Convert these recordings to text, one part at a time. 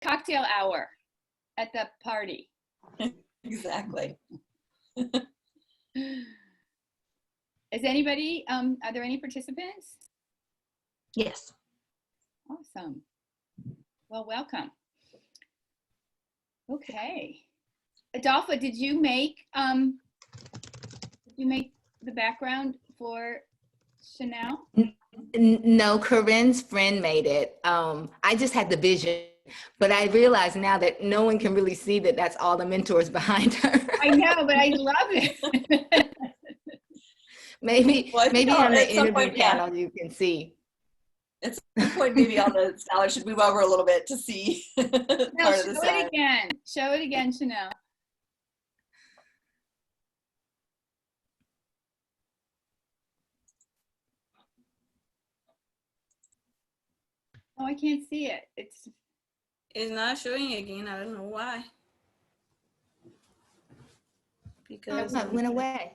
cocktail hour at the party. Exactly. Is anybody, are there any participants? Yes. Awesome. Well, welcome. Okay. Adolfo, did you make the background for Chanel? No, Corinne's friend made it. I just had the vision, but I realize now that no one can really see that that's all the mentors behind her. I know, but I love it. maybe Well, maybe on the interview point, panel you can see. At some point, maybe on the salad should move over a little bit to see No, part of the show salad. it again. Show it again, Chanel. Oh, I can't see it. It's not showing again. I don't know why. Because It went away.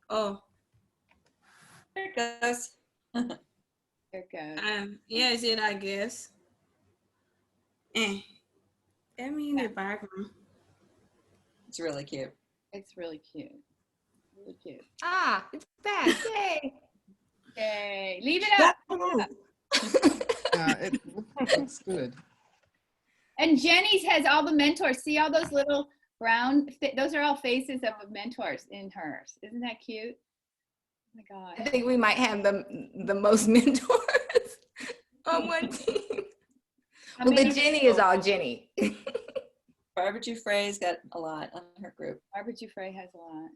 oh, There it goes. there it goes. yeah, is it? I guess. I mean the background. It's really cute. It's really cute. Really cute. Ah, it's back. Yay. Yay. Leave it up. It looks good. And Jenny's has all the mentors. See all those little brown, those are all faces of the mentors in hers. Isn't that cute? Oh my God. I think we might have the most mentors on one team. Well, the Jenny is all Jenny. Barbara Dufrey's got a lot on her group. Barbara Dufrey has a lot.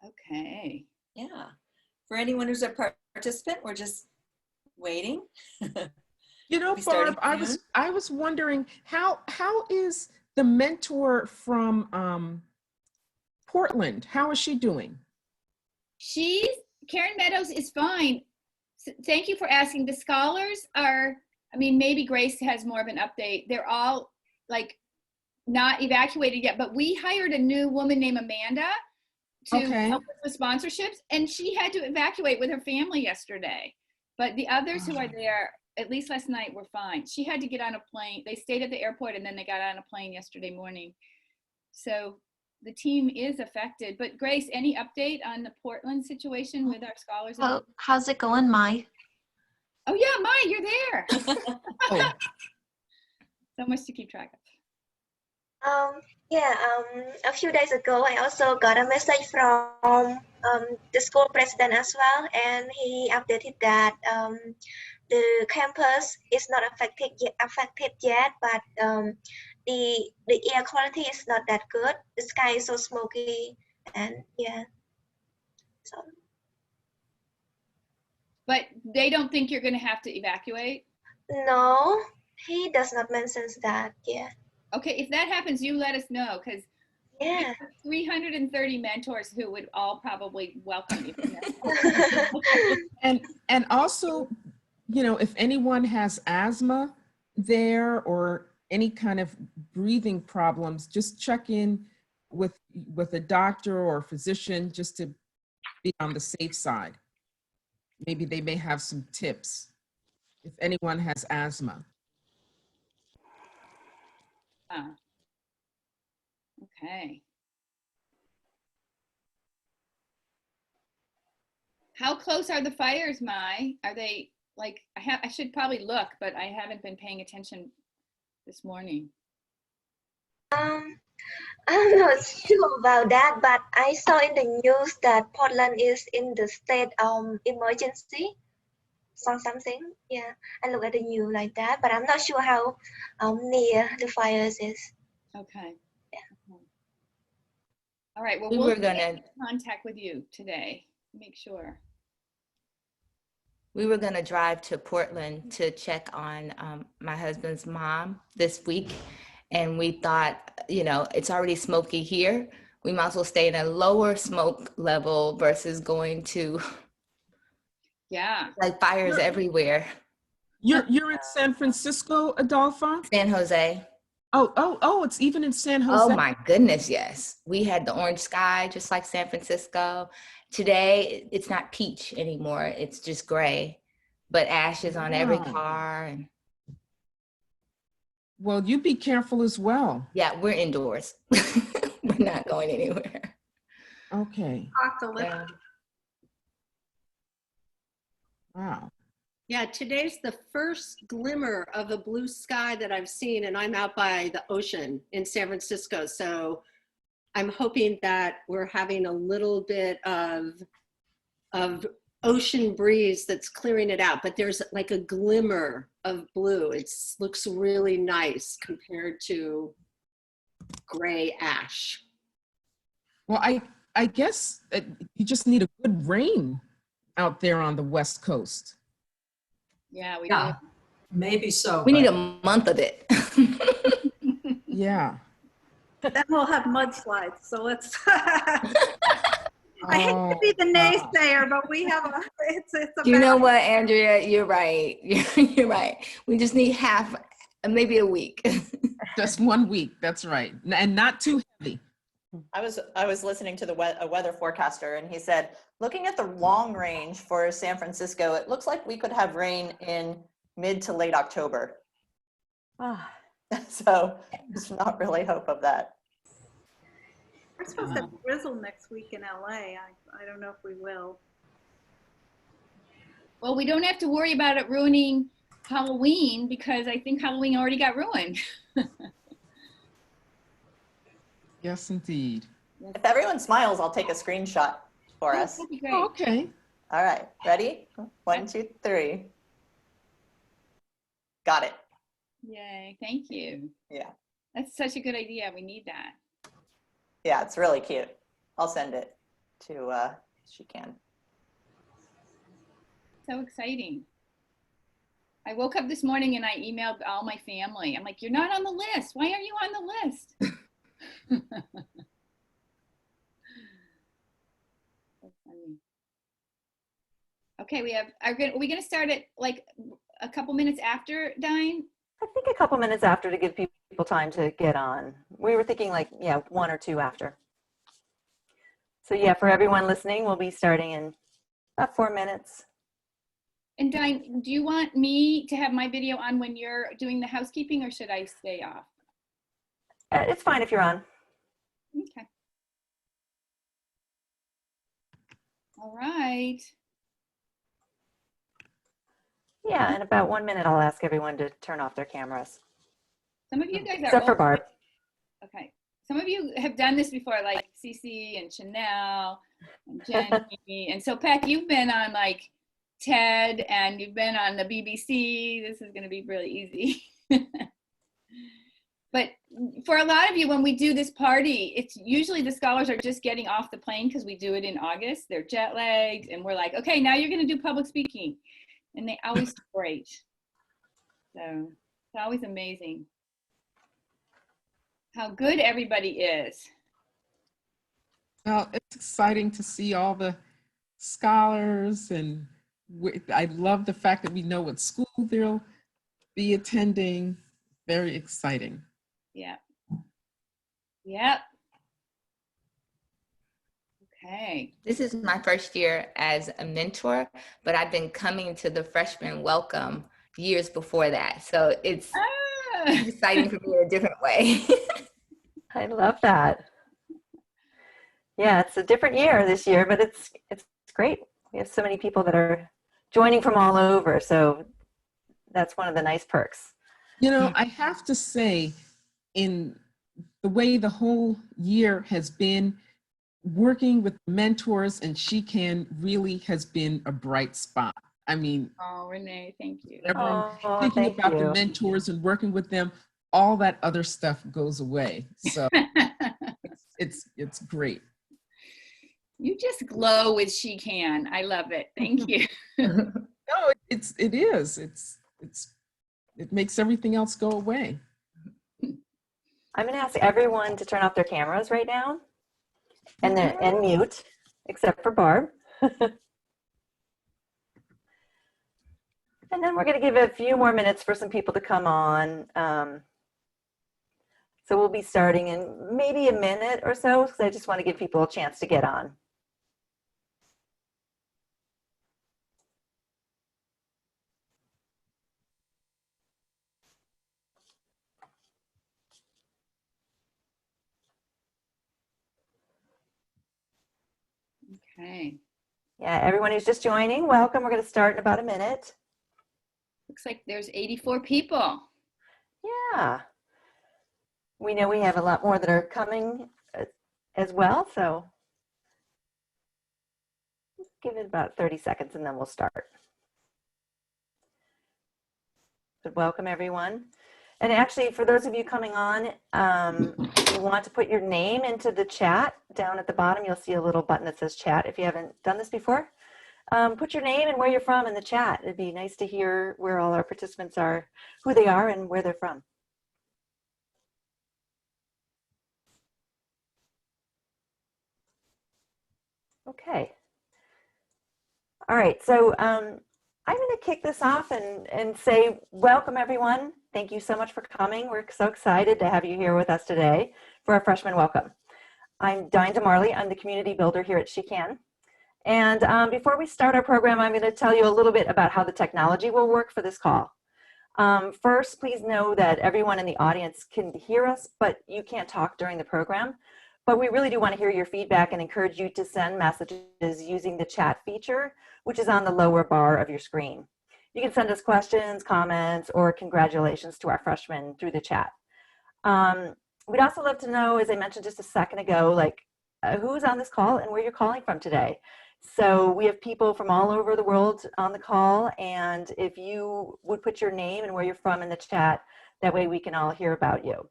Okay. Yeah. For anyone who's a participant, we're just waiting. You know, We started Barb, I was wondering how is the mentor from Portland? How is she doing? Karen Meadows is fine. Thank you for asking. The scholars are, I mean, maybe Grace has more of an update. They're all like not evacuated yet, but we hired a new woman named Amanda to help us with sponsorships, and she had to evacuate with her family yesterday. But the others who are there, at least last night, were fine. She had to get on a plane. They stayed at the airport and then they got on a plane yesterday morning. So the team is affected. But Grace, any update on the Portland situation with our scholars? How's it going, Mai? Oh yeah, Mai, you're there. Oh. So much to keep track of. A few days ago, I also got a message from the school president as well, and he updated that the campus is not affected yet, but the air quality is not that good. The sky is so smoky, and yeah. So. But they don't think you're going to have to evacuate? No, he does not mention that. Yeah. Okay, if that happens, you let us know, because yeah, 330 mentors who would all probably welcome you. And also, you know, if anyone has asthma there or any kind of breathing problems, just check in with a doctor or a physician just to be on the safe side. Maybe they may have some tips if anyone has asthma. Okay. How close are the fires, Mai? Are they like, I should probably look, but I haven't been paying attention this morning. I'm not sure about that, but I saw in the news that Portland is in the state emergency. Something, yeah. I look at the news like that, but I'm not sure how near the fires is. Okay. Yeah. All right. Well, We we'll were gonna get in contact with you today. Make sure. We were gonna drive to Portland to check on my husband's mom this week, and we thought, you know, it's already smoky here. We might as well stay in a lower smoke level versus going to like fires everywhere. You're in San Francisco, Adolfo? San Jose. Oh, it's even in San Jose. Oh my goodness, yes. We had the orange sky, just like San Francisco. Today, it's not peach anymore. It's just gray, but ashes on every Wow. car. And Well, you be careful as well. yeah, we're indoors. We're not going anywhere. Okay. Apocalypse. Yeah. Wow. Yeah, today's the first glimmer of a blue sky that I've seen, and I'm out by the ocean in San Francisco. So I'm hoping that we're having a little bit of ocean breeze that's clearing it out, but there's like a glimmer of blue. It looks really nice compared to gray ash. Well, I guess you just need a good rain out there on the West Coast. Yeah, we Yeah, maybe so. We need but- a month of it. Yeah. Then we'll have mudslides. So let's. I hate to be the wow. naysayer, but we have a. It's a. You know balance. what, Andrea? You're right. You're right. We just need maybe a week. Just 1 week. That's right. And not too heavy. I was listening to a weather forecaster, and he said, looking at the long range for San Francisco, it looks like we could have rain in mid to late October. So there's not really hope of that. We're supposed to have drizzle next week in LA. I don't know if we will. Well, we don't have to worry about it ruining Halloween because I think Halloween already got ruined. Yes, indeed. If everyone smiles, I'll take a screenshot for us. That'd be great. Oh, okay. All right, ready? 1, 2, 3. Got it. Yay, thank you. Yeah. That's such a good idea. We need that. Yeah, it's really cute. I'll send it to she can. So exciting. I woke up this morning and I emailed all my family. I'm like, you're not on the list. Why aren't you on the list? So funny. Okay, are we going to start at like a couple minutes after Dine? I think a couple minutes after to give people time to get on. We were thinking like, yeah, 1 or 2 after. So yeah, for everyone listening, we'll be starting in about 4 minutes. And Dine, do you want me to have my video on when you're doing the housekeeping or should I stay off? It's fine if you're on. Okay. All right. Yeah, in about 1 minute, I'll ask everyone to turn off their cameras. Some of you guys are Except for old. Barb. Okay. Some of you have done this before, like Cece and Chanel and Jenny. And so, Peck, you've been on like TED and you've been on the BBC. This is going to be really easy. But for a lot of you, when we do this party, it's usually the scholars are just getting off the plane because we do it in August. They're jet lagged and we're like, okay, now you're going to do public speaking. And they always do great. So it's always amazing how good everybody is. Well, it's exciting to see all the scholars, and I love the fact that we know what school they'll be attending. Very exciting. Yeah. Yep. Okay. This is my first year as a mentor, but I've been coming to the freshman welcome years before that. So it's exciting for me in a different way. I love that. Yeah, it's a different year this year, but it's great. We have so many people that are joining from all over. So that's one of the nice perks. You know, I have to say, in the way the whole year has been, working with mentors and SheCan really has been a bright spot. I mean, oh, Renee, thank you. Everyone thinking about the mentors and working with them, all that other stuff goes away. So it's great. You just glow with SheCan. I love it. Thank you. No, it makes everything else go away. I'm going to ask everyone to turn off their cameras right now and mute, except for Barb. And then we're going to give it a few more minutes for some people to come on. So we'll be starting in maybe a minute or so, because I just want to give people a chance to get on. Okay. Yeah, everyone who's just joining, welcome. We're going to start in about a minute. Looks like there's 84 people. Yeah. We know we have a lot more that are coming as well, so give it about 30 seconds and then we'll start. But welcome, everyone. And actually, for those of you coming on, you want to put your name into the chat. Down at the bottom, you'll see a little button that says chat. If you haven't done this before, put your name and where you're from in the chat. It'd be nice to hear where all our participants are, who they are, and where they're from. Okay. All right, so I'm going to kick this off and say welcome, everyone. Thank you so much for coming. We're so excited to have you here with us today for our freshman welcome. I'm Diane DeMarley. I'm the community builder here at She Can. And before we start our program, I'm going to tell you a little bit about how the technology will work for this call. First, please know that everyone in the audience can hear us, but you can't talk during the program. But we really do want to hear your feedback and encourage you to send messages using the chat feature, which is on the lower bar of your screen. You can send us questions, comments, or congratulations to our freshmen through the chat. We'd also love to know, as I mentioned just a second ago, like who's on this call and where you're calling from today. So we have people from all over the world on the call, and if you would put your name and where you're from in the chat, that way we can all hear about you.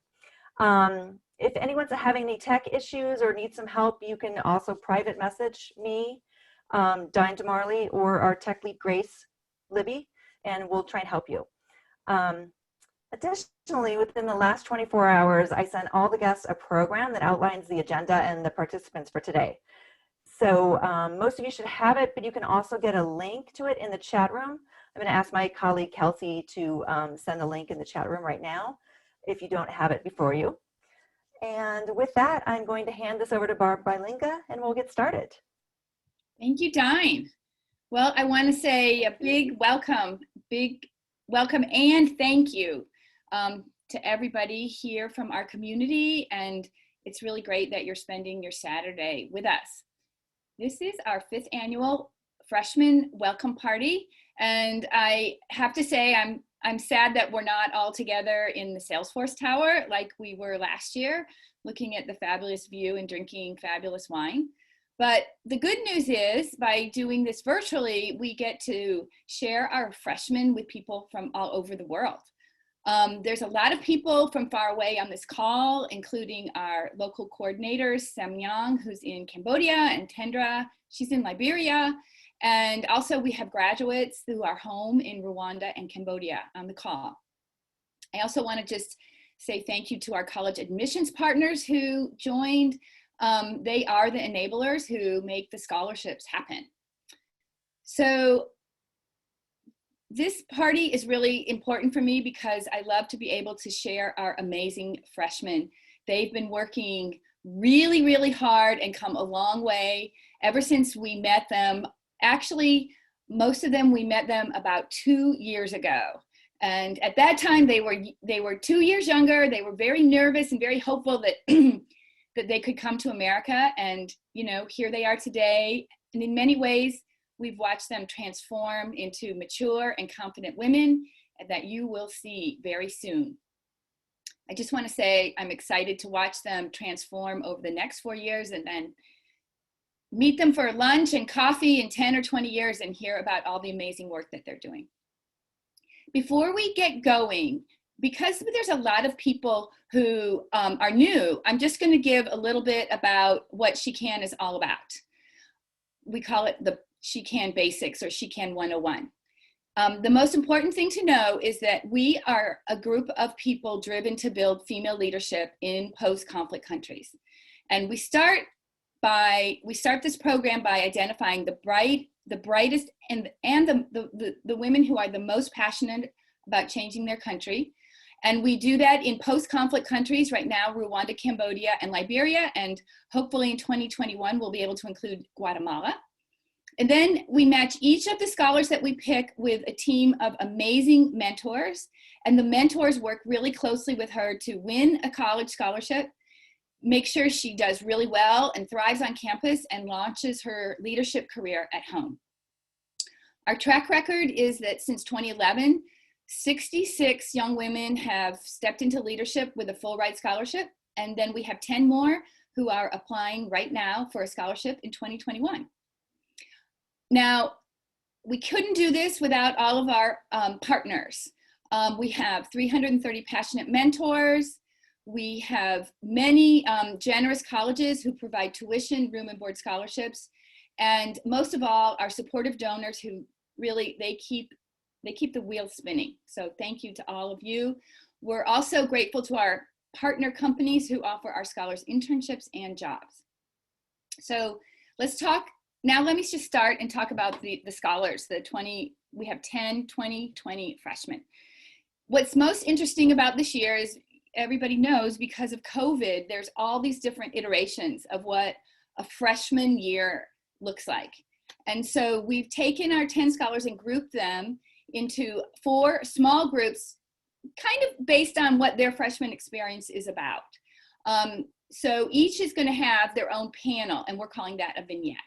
If anyone's having any tech issues or needs some help, you can also private message me, Diane DeMarley, or our tech lead, Grace Libby, and we'll try and help you. Additionally, within the last 24 hours, I sent all the guests a program that outlines the agenda and the participants for today. So most of you should have it, but you can also get a link to it in the chat room. I'm going to ask my colleague Kelsey to send the link in the chat room right now if you don't have it before you. And with that, I'm going to hand this over to Barb Bilinga and we'll get started. Thank you, Dine. Well, I want to say a big welcome and thank you to everybody here from our community. And it's really great that you're spending your Saturday with us. This is our 5th annual freshman welcome party. And I have to say, I'm sad that we're not all together in the Salesforce Tower like we were last year, looking at the fabulous view and drinking fabulous wine. But the good news is, by doing this virtually, we get to share our freshmen with people from all over the world. There's a lot of people from far away on this call, including our local coordinators, Samyang, who's in Cambodia, and Tendra, she's in Liberia. And also we have graduates who are home in Rwanda and Cambodia on the call. I also want to just say thank you to our college admissions partners who joined. They are the enablers who make the scholarships happen. So this party is really important for me because I love to be able to share our amazing freshmen. They've been working really, really hard and come a long way ever since we met them. Actually, most of them, we met them about 2 years ago. And at that time, they were 2 years younger. They were very nervous and very hopeful that, that they could come to America. And, you know, here they are today. And in many ways, we've watched them transform into mature and confident women that you will see very soon. I just want to say I'm excited to watch them transform over the next 4 years and then meet them for lunch and coffee in 10 or 20 years and hear about all the amazing work that they're doing. Before we get going, because there's a lot of people who are new, I'm just going to give a little bit about what She Can is all about. We call it the She Can Basics or She Can 101. The most important thing to know is that we are a group of people driven to build female leadership in post-conflict countries. And we start this program by identifying the brightest and the women who are the most passionate about changing their country. And we do that in post-conflict countries right now, Rwanda, Cambodia, and Liberia. And hopefully in 2021, we'll be able to include Guatemala. And then we match each of the scholars that we pick with a team of amazing mentors. And the mentors work really closely with her to win a college scholarship, make sure she does really well and thrives on campus and launches her leadership career at home. Our track record is that since 2011, 66 young women have stepped into leadership with a full ride scholarship. And then we have 10 more who are applying right now for a scholarship in 2021. Now, we couldn't do this without all of our partners. We have 330 passionate mentors. We have many generous colleges who provide tuition, room and board scholarships. And most of all, our supportive donors who really, they keep the wheel spinning. So thank you to all of you. We're also grateful to our partner companies who offer our scholars internships and jobs. So let's talk, now let me just start and talk about the scholars, we have 10, 20, 20 freshmen. What's most interesting about this year is everybody knows because of COVID, there's all these different iterations of what a freshman year looks like. And so we've taken our 10 scholars and grouped them into 4 small groups, kind of based on what their freshman experience is about. So each is going to have their own panel, and we're calling that a vignette.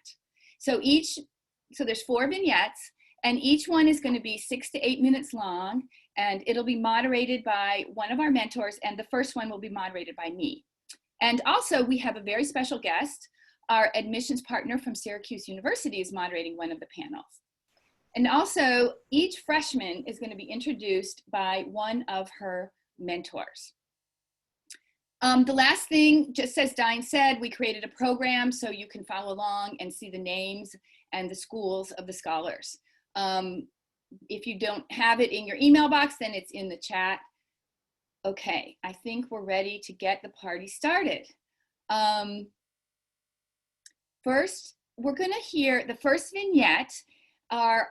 So there's 4 vignettes, and each one is going to be 6 to 8 minutes long, and it'll be moderated by one of our mentors, and the first one will be moderated by me. And also, we have a very special guest. Our admissions partner from Syracuse University is moderating one of the panels. And also, each freshman is going to be introduced by one of her mentors. The last thing, just as Diane said, we created a program so you can follow along and see the names and the schools of the scholars. If you don't have it in your email box, then it's in the chat. Okay, I think we're ready to get the party started. First, we're going to hear the first vignette are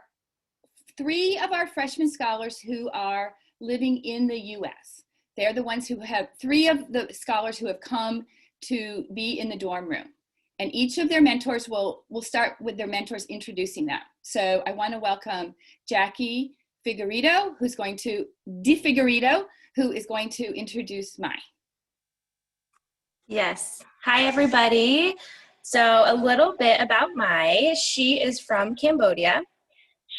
3 of our freshman scholars who are living in the US. They're the ones who have 3 of the scholars who have come to be in the dorm room. And each of their mentors will start with their mentors introducing them. So I want to welcome Jackie Figuerito, who is going to introduce Mai. Yes. Hi, everybody. So a little bit about Mai. She is from Cambodia.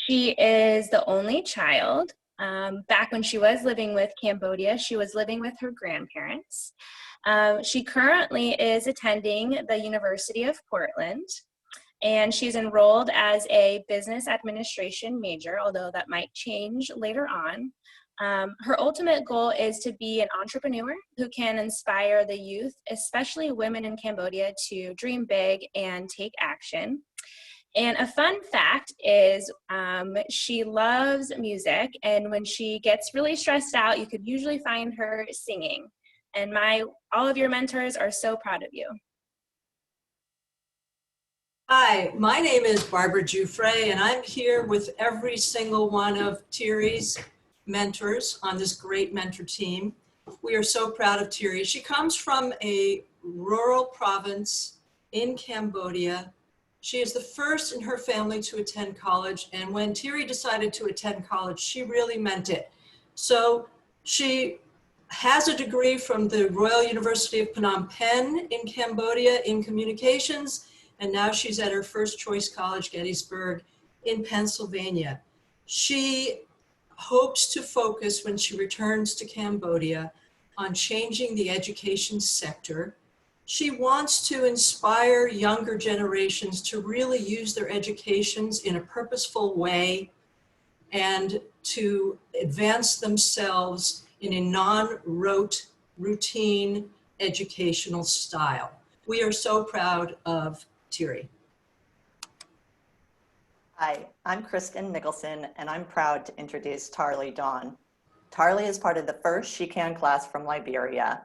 She is the only child. Back when she was living with Cambodia, she was living with her grandparents. She currently is attending the University of Portland, and she's enrolled as a business administration major, although that might change later on. Her ultimate goal is to be an entrepreneur who can inspire the youth, especially women in Cambodia, to dream big and take action. And a fun fact is she loves music, and when she gets really stressed out, you could usually find her singing. And all of your mentors are so proud of you. Hi, my name is Barbara Dufrey, and I'm here with every single one of Thierry's mentors on this great mentor team. We are so proud of Thierry. She comes from a rural province in Cambodia. She is the first in her family to attend college, and when Thierry decided to attend college, she really meant it. So she has a degree from the Royal University of Phnom Penh in Cambodia in communications, and now she's at her first choice college, Gettysburg, in Pennsylvania. She hopes to focus when she returns to Cambodia on changing the education sector. She wants to inspire younger generations to really use their educations in a purposeful way and to advance themselves in a non-rote, routine educational style. We are so proud of Thierry. Hi, I'm Kristen Nicholson, and I'm proud to introduce Tarly Dawn. Tarly is part of the first She Can class from Liberia.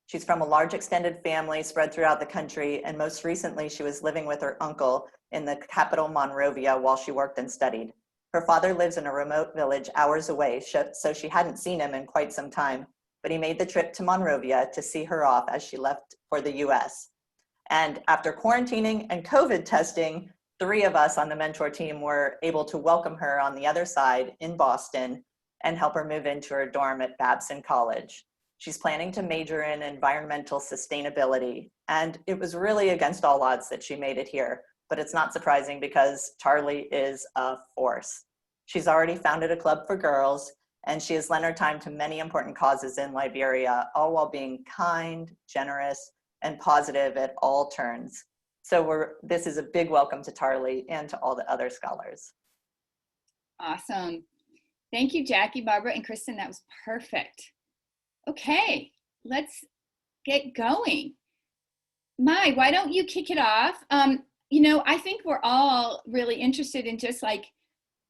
She's from a large extended family spread throughout the country, and most recently she was living with her uncle in the capital Monrovia while she worked and studied. Her father lives in a remote village hours away, so she hadn't seen him in quite some time, but he made the trip to Monrovia to see her off as she left for the US. And after quarantining and COVID testing, 3 of us on the mentor team were able to welcome her on the other side in Boston and help her move into her dorm at Babson College. She's planning to major in environmental sustainability. And it was really against all odds that she made it here. But it's not surprising because Tarly is a force. She's already founded a club for girls, and she has lent her time to many important causes in Liberia, all while being kind, generous, and positive at all turns. So this is a big welcome to Tarly and to all the other scholars. Awesome. Thank you, Jackie, Barbara, and Kristen. That was perfect. Okay, let's get going. Mai, why don't you kick it off? You know, I think we're all really interested in just like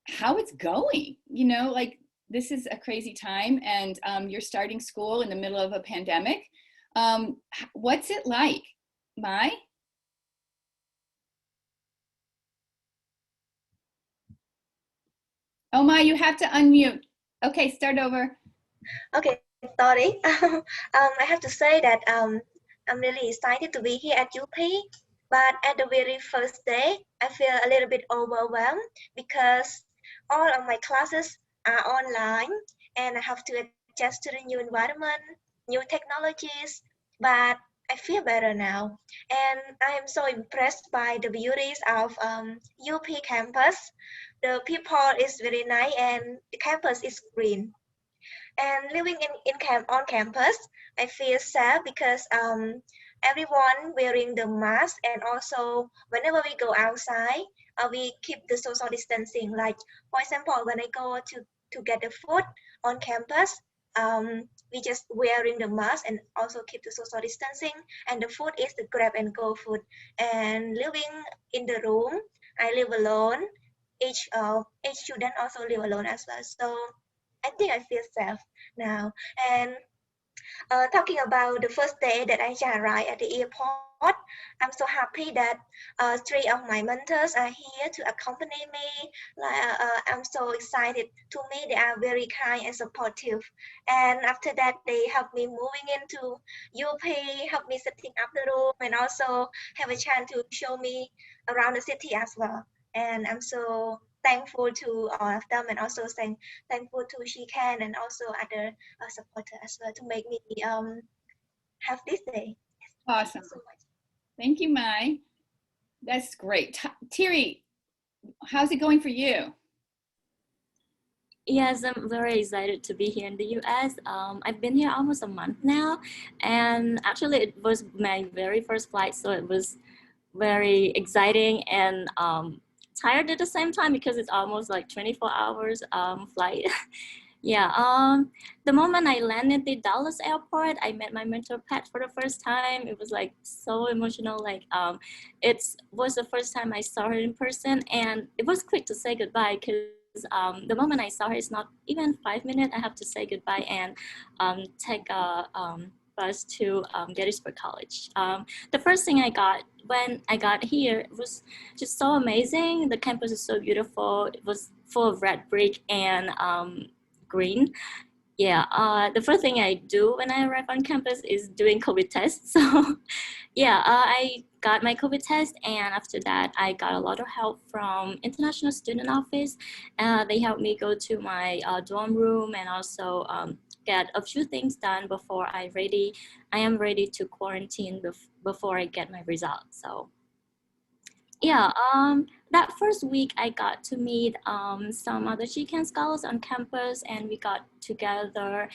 how it's going. You know, like this is a crazy time, and you're starting school in the middle of a pandemic. What's it like, Mai? Oh, Mai, you have to unmute. Okay, start over. Okay, sorry. I have to say that I'm really excited to be here at UP. But at the very first day, I feel a little bit overwhelmed because all of my classes are online and I have to adjust to the new environment, new technologies. But I feel better now. And I am so impressed by the beauties of UP campus. The people is very nice and the campus is green. And living on campus, I feel sad because everyone wearing the mask, and also whenever we go outside, we keep the social distancing. Like for example, when I go to get the food on campus, we just wearing the mask and also keep the social distancing. And the food is the grab and go food. And living in the room, I live alone. Each student also live alone as well. So I think I feel safe now. And talking about the first day that I arrived at the airport, I'm so happy that 3 of my mentors are here to accompany me. I'm so excited. To me, they are very kind and supportive. And after that, they helped me moving into UP, helped me setting up the room, and also have a chance to show me around the city as well. And I'm so thankful to all of them, and also thankful to Shikan and also other supporters as well to make me have this day. Awesome. Thank you so much. Thank you, Mai. That's great. Thierry, how's it going for you? Yes, I'm very excited to be here in the US. I've been here almost a month now, and actually it was my very first flight, so it was very exciting and tired at the same time because it's almost like 24 hours flight. Yeah, the moment I landed at the Dallas airport, I met my mentor Pat for the first time. It was like so emotional. Like it was the first time I saw her in person, and it was quick to say goodbye because the moment I saw her, it's not even 5 minutes. I have to say goodbye and take a bus to Gettysburg College. The first thing I got when I got here was just so amazing. The campus is so beautiful. It was full of red brick and green. Yeah, the first thing I do when I arrive on campus is doing COVID tests. So yeah, I got my COVID test, and after that, I got a lot of help from International Student Office. They helped me go to my dorm room and also get a few things done before I am ready to quarantine before I get my results. So yeah, that first week I got to meet some other Chican scholars on campus, and we got together.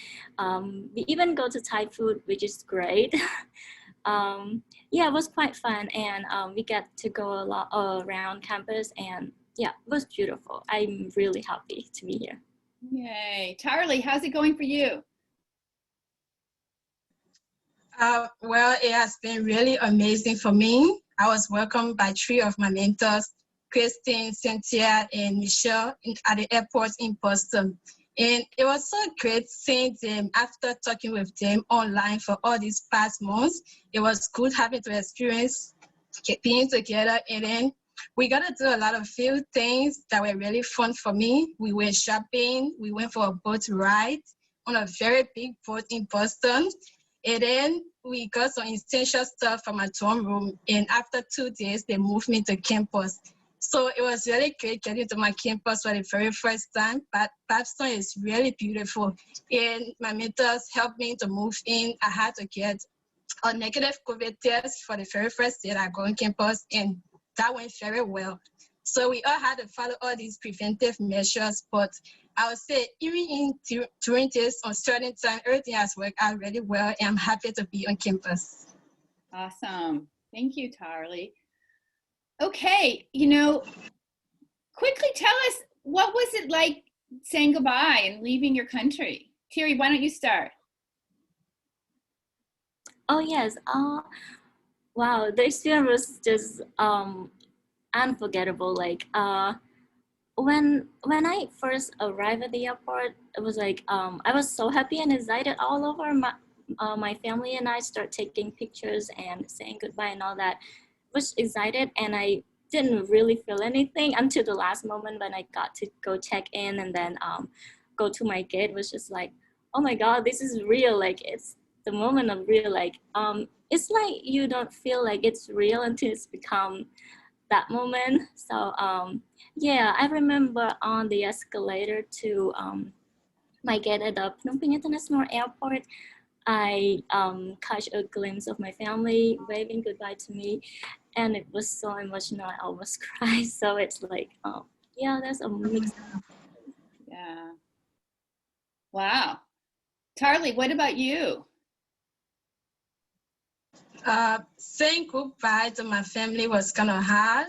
We even go to Thai food, which is great. Yeah, it was quite fun, and we get to go a lot around campus, and yeah, it was beautiful. I'm really happy to be here. Yay. Tarly, how's it going for you? Well, it has been really amazing for me. I was welcomed by 3 of my mentors, Christine, Cynthia, and Michelle at the airport in Boston. And it was so great seeing them after talking with them online for all these past months. It was good having to experience being together. And then we got to do a lot of few things that were really fun for me. We went shopping. We went for a boat ride on a very big boat in Boston. And then we got some essential stuff from my dorm room. And after 2 days, they moved me to campus. So it was really great getting to my campus for the very first time. But Babson is really beautiful. And my mentors helped me to move in. I had to get a negative COVID test for the very first day that I go on campus, and that went very well. So we all had to follow all these preventive measures, but I would say even during this uncertain time, everything has worked out really well, and I'm happy to be on campus. Awesome. Thank you, Tarly. Okay, quickly tell us, what was it like saying goodbye and leaving your country? Thierry, why don't you start? Oh yes. Wow, the experience was just unforgettable. Like when I first arrived at the airport, it was like I was so happy and excited all over. My family and I start taking pictures and saying goodbye and all that. Was excited, and I didn't really feel anything until the last moment when I got to go check in and then go to my gate. It was just like, oh my God, this is real. Like it's the moment of real. Like it's like you don't feel like it's real until it's become that moment. So yeah, I remember on the escalator to my gate at the Phnom Penh International Airport, I caught a glimpse of my family waving goodbye to me, and it was so emotional. I almost cried. So it's like, yeah, that's a mix. Yeah. Wow. Tarly, what about you? Saying goodbye to my family was kind of hard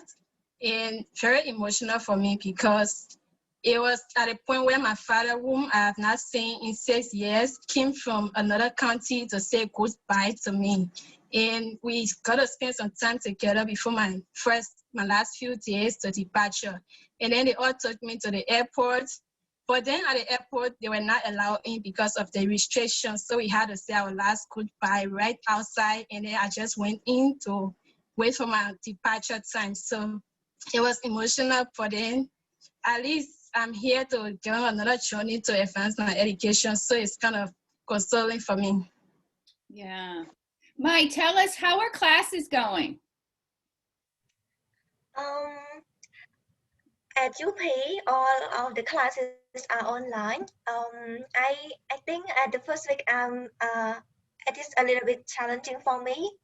and very emotional for me because it was at a point where my father, whom I have not seen in 6 years, came from another country to say goodbye to me. And we got to spend some time together before my last few days to departure. And then they all took me to the airport. But then at the airport, they were not allowed in because of the restrictions. So we had to say our last goodbye right outside. And then I just went in to wait for my departure time. So it was emotional, but then at least I'm here to go on another journey to advance my education. So it's kind of consoling for me. Yeah. Mai, tell us, how are classes going? At UP, all of the classes are online. I think at the first week, it is a little bit challenging for me.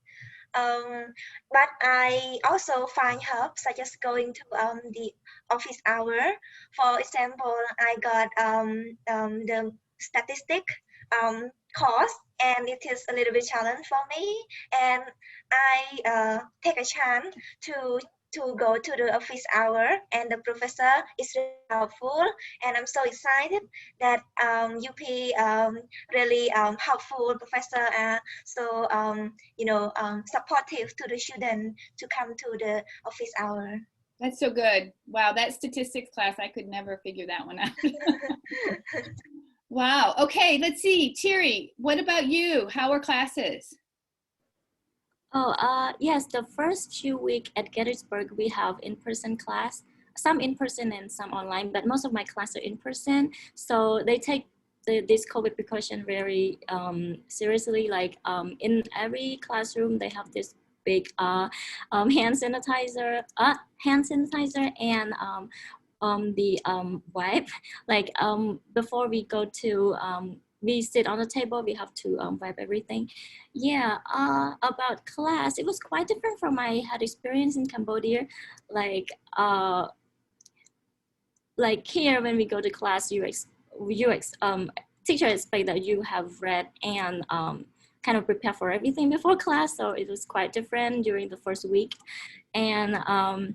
But I also find help, such as going to the office hour. For example, I got the statistic course, and it is a little bit challenge for me. And I take a chance to go to the office hour, and the professor is really helpful, and I'm so excited that UP really helpful professor, so supportive to the student to come to the office hour. That's so good. Wow, that statistics class, I could never figure that one out. Wow. Okay, let's see. Thierry, what about you? How are classes? Oh, yes, the first few weeks at Gettysburg, we have in-person class, some in-person and some online, but most of my classes are in-person. So they take this COVID precaution very seriously. Like in every classroom, they have this big hand sanitizer and the wipe. Like before we go to we sit on the table, we have to wipe everything. Yeah, about class, it was quite different from my had experience in Cambodia. Like here, when we go to class, teacher expect that you have read and kind of prepare for everything before class. So it was quite different during the first week. And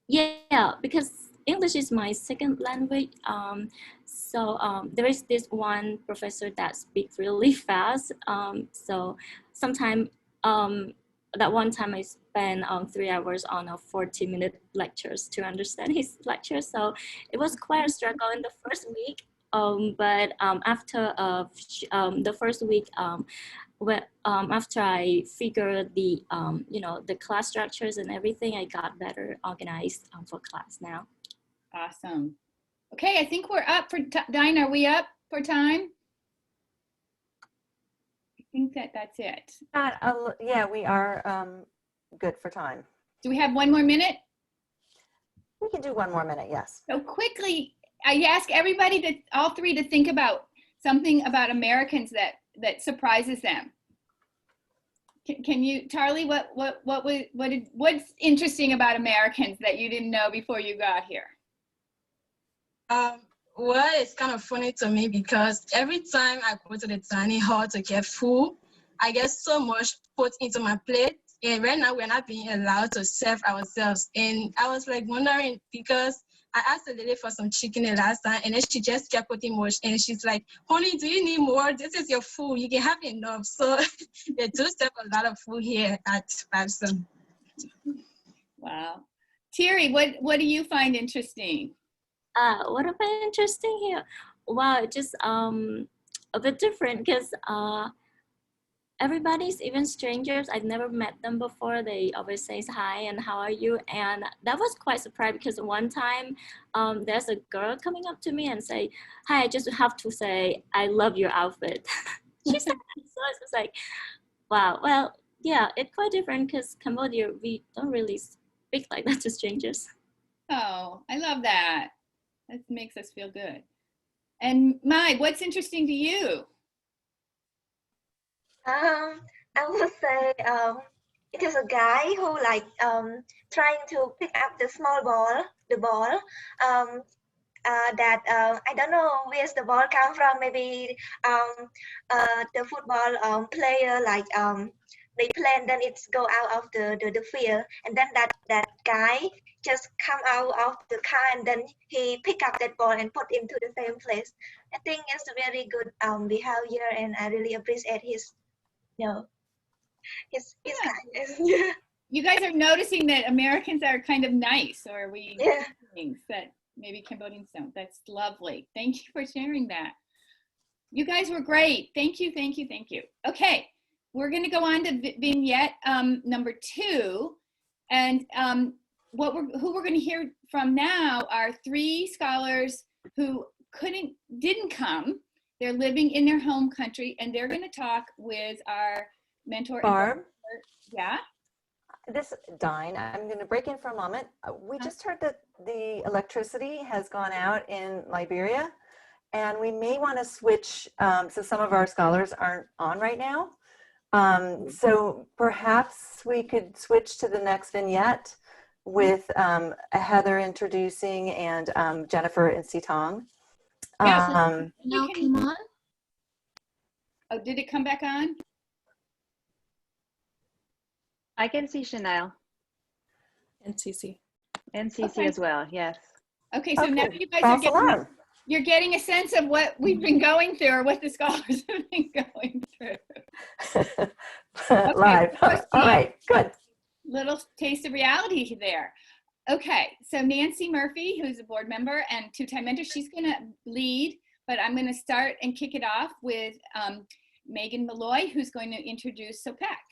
yeah, because English is my second language. So there is this one professor that speaks really fast. So sometimes that one time I spent 3 hours on a 40-minute lectures to understand his lecture. So it was quite a struggle in the first week. But after the first week, after I figured the the class structures and everything, I got better organized for class now. Awesome. Okay, I think we're up for Dinah. Are we up for time? I think that's it. Yeah, we are good for time. Do we have 1 more minute? We can do one more minute, yes. So quickly, I ask everybody to, all three, to think about something about Americans that surprises them. Can you, Tarly, what's interesting about Americans that you didn't know before you got here? Well, it's kind of funny to me because every time I go to the dining hall to get food, I get so much put into my plate. And right now we're not being allowed to serve ourselves. And I was like wondering, because I asked the lady for some chicken the last time, and then she just kept putting more. And she's like, honey, do you need more? This is your food. You can have enough. So they do serve a lot of food here at Babson. Wow. Thierry, what do you find interesting? What I find interesting here? Wow, just a bit different because everybody's, even strangers, I've never met them before. They always say hi and how are you? And that was quite surprised because one time there's a girl coming up to me and say, hi, I just have to say, I love your outfit. She said that. So I was like, wow, well, yeah, it's quite different because Cambodia, we don't really speak like that to strangers. Oh, I love that. That makes us feel good. And Mai, what's interesting to you? I would say it is a guy who like trying to pick up the small ball, that I don't know where's the ball come from. Maybe the football player like they play and then it's go out of the field, and then that guy just come out of the car and then he pick up that ball and put into the same place. I think it's a very good behavior, and I really appreciate his, his kindness. You guys are noticing that Americans are kind of nice, or we do things that maybe Cambodians don't. That's lovely. Thank you for sharing that. You guys were great. Thank you, thank you, thank you. Okay, we're gonna go on to vignette number 2. And who we're gonna hear from now are 3 scholars who didn't come. They're living in their home country, and they're gonna talk with our mentor. Barb? Yeah? This, Dine, I'm going to break in for a moment. We just heard that the electricity has gone out in Liberia, and we may want to switch, so some of our scholars aren't on right now. So perhaps we could switch to the next vignette with Heather introducing and Jennifer and Sitong. Now came on? Oh, did it come back on? I can see Chanel. And Cece. And Cece Okay. as well, yes. Okay, so now you guys are you're getting a sense of what we've been going through, or what the scholars have been going through. Live. All right, good. Little taste of reality there. Okay, so Nancy Murphy, who's a board member and 2-time mentor, she's going to lead, but I'm going to start and kick it off with Megan Malloy, who's going to introduce SOPEC.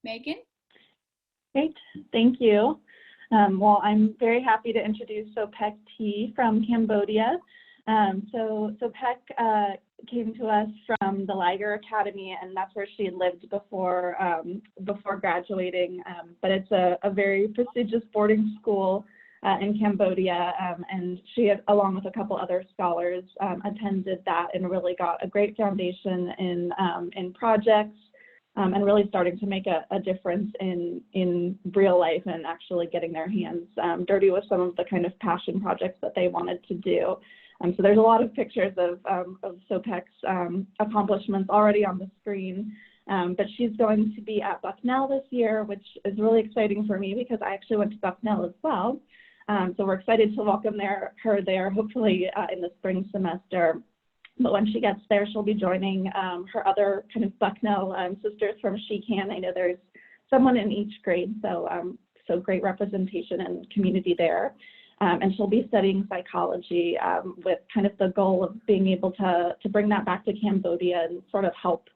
Megan? Great, thank you. Well, I'm very happy to introduce SOPEC T from Cambodia. So SOPEC came to us from the Liger Academy, and that's where she lived before graduating. But it's a very prestigious boarding school in Cambodia, and she, along with a couple other scholars, attended that and really got a great foundation in projects. And really starting to make a difference in real life and actually getting their hands dirty with some of the kind of passion projects that they wanted to do. So there's a lot of pictures of SOPEC's accomplishments already on the screen, but she's going to be at Bucknell this year, which is really exciting for me because I actually went to Bucknell as well. So we're excited to welcome her there, hopefully in the spring semester. But when she gets there, she'll be joining her other kind of Bucknell sisters from SheCan. I know there's someone in each grade, so great representation and community there. And she'll be studying psychology with kind of the goal of being able to bring that back to Cambodia and sort of help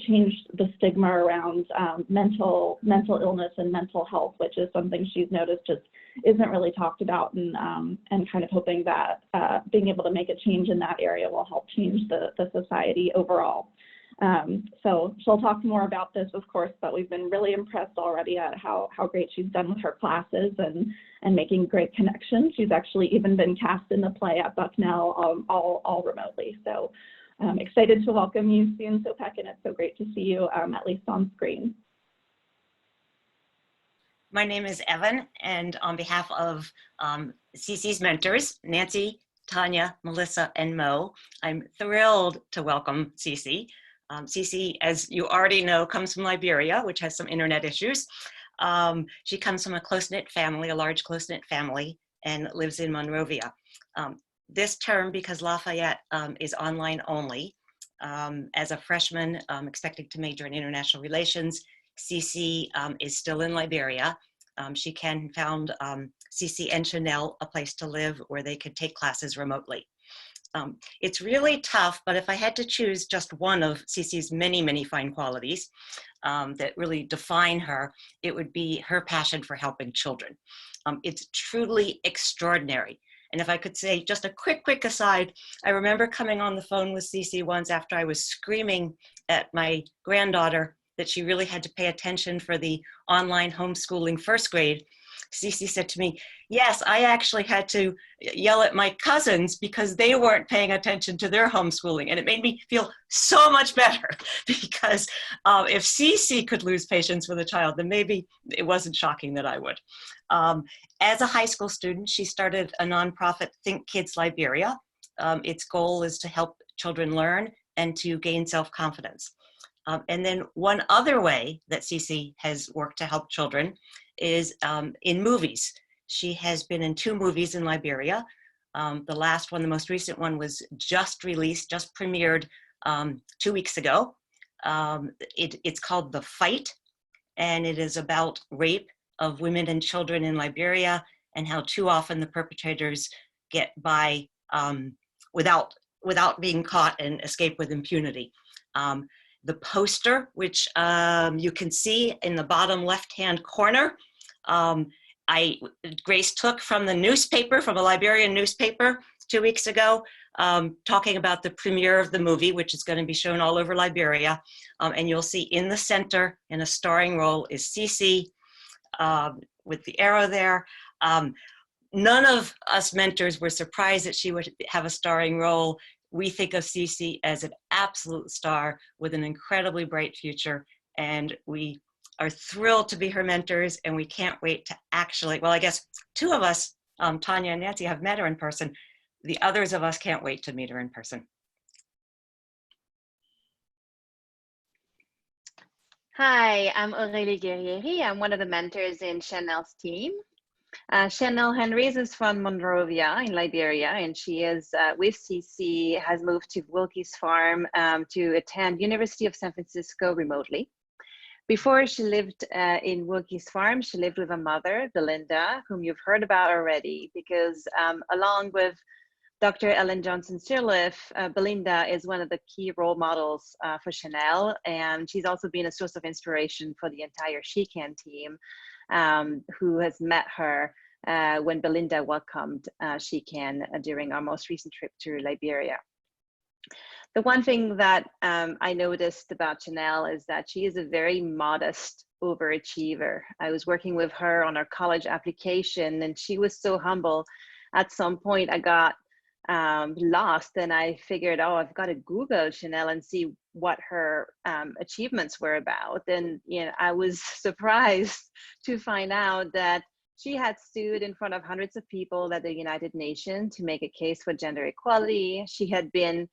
change the stigma around mental illness and mental health, which is something she's noticed just isn't really talked about, and kind of hoping that being able to make a change in that area will help change the society overall. So she'll talk more about this, of course, but we've been really impressed already at how great she's done with her classes and making great connections. She's actually even been cast in the play at Bucknell, all remotely. So excited to welcome you soon, Sopek, and it's so great to see you, at least on screen. My name is Evan, and on behalf of CC's mentors, Nancy, Tanya, Melissa, and Mo, I'm thrilled to welcome CC. CC, as you already know, comes from Liberia, which has some internet issues. She comes from a close-knit family, a large close-knit family, and lives in Monrovia. This term, because Lafayette is online only, as a freshman expecting to major in international relations, CC is still in Liberia. She found CC and Chanel a place to live where they could take classes remotely. It's really tough, but if I had to choose just one of CC's many, many fine qualities that really define her, it would be her passion for helping children. It's truly extraordinary. And if I could say just a quick aside, I remember coming on the phone with CC once after I was screaming at my granddaughter that she really had to pay attention for the online homeschooling first grade. CC said to me, yes, I actually had to yell at my cousins because they weren't paying attention to their homeschooling. And it made me feel so much better because if CC could lose patience with a child, then maybe it wasn't shocking that I would. As a high school student, she started a nonprofit, Think Kids Liberia. Its goal is to help children learn and to gain self-confidence. And then one other way that CC has worked to help children is in movies. She has been in 2 movies in Liberia. The last one, the most recent one, was just released, just premiered 2 weeks ago. It's called The Fight, and it is about rape of women and children in Liberia and how too often the perpetrators get by without being caught and escape with impunity. The poster, which you can see in the bottom left-hand corner, Grace took from the newspaper, from a Liberian newspaper 2 weeks ago, talking about the premiere of the movie, which is going to be shown all over Liberia. And you'll see in the center, in a starring role, is CC with the arrow there. None of us mentors were surprised that she would have a starring role. We think of CC as an absolute star with an incredibly bright future, and we are thrilled to be her mentors, and we can't wait to actually, well, I guess 2 of us, Tanya and Nancy, have met her in person. The others of us can't wait to meet her in person. Hi, I'm Aurélie Guerrieri. I'm one of the mentors in Chanel's team. Chanel Henrys is from Monrovia in Liberia, and she is with CC, has moved to Wilkie's Farm to attend University of San Francisco remotely. Before she lived in Wilkie's Farm, she lived with a mother, Belinda, whom you've heard about already, because along with Dr. Ellen Johnson Sirleaf, Belinda is one of the key role models for Chanel, and she's also been a source of inspiration for the entire She Can team, who has met her when Belinda welcomed She Can during our most recent trip to Liberia. The one thing that I noticed about Chanel is that she is a very modest overachiever. I was working with her on her college application, and she was so humble. At some point, I got lost, and I figured, oh, I've got to Google Chanel and see what her achievements were about. And I was surprised to find out that she had stood in front of hundreds of people at the United Nations to make a case for gender equality. She had been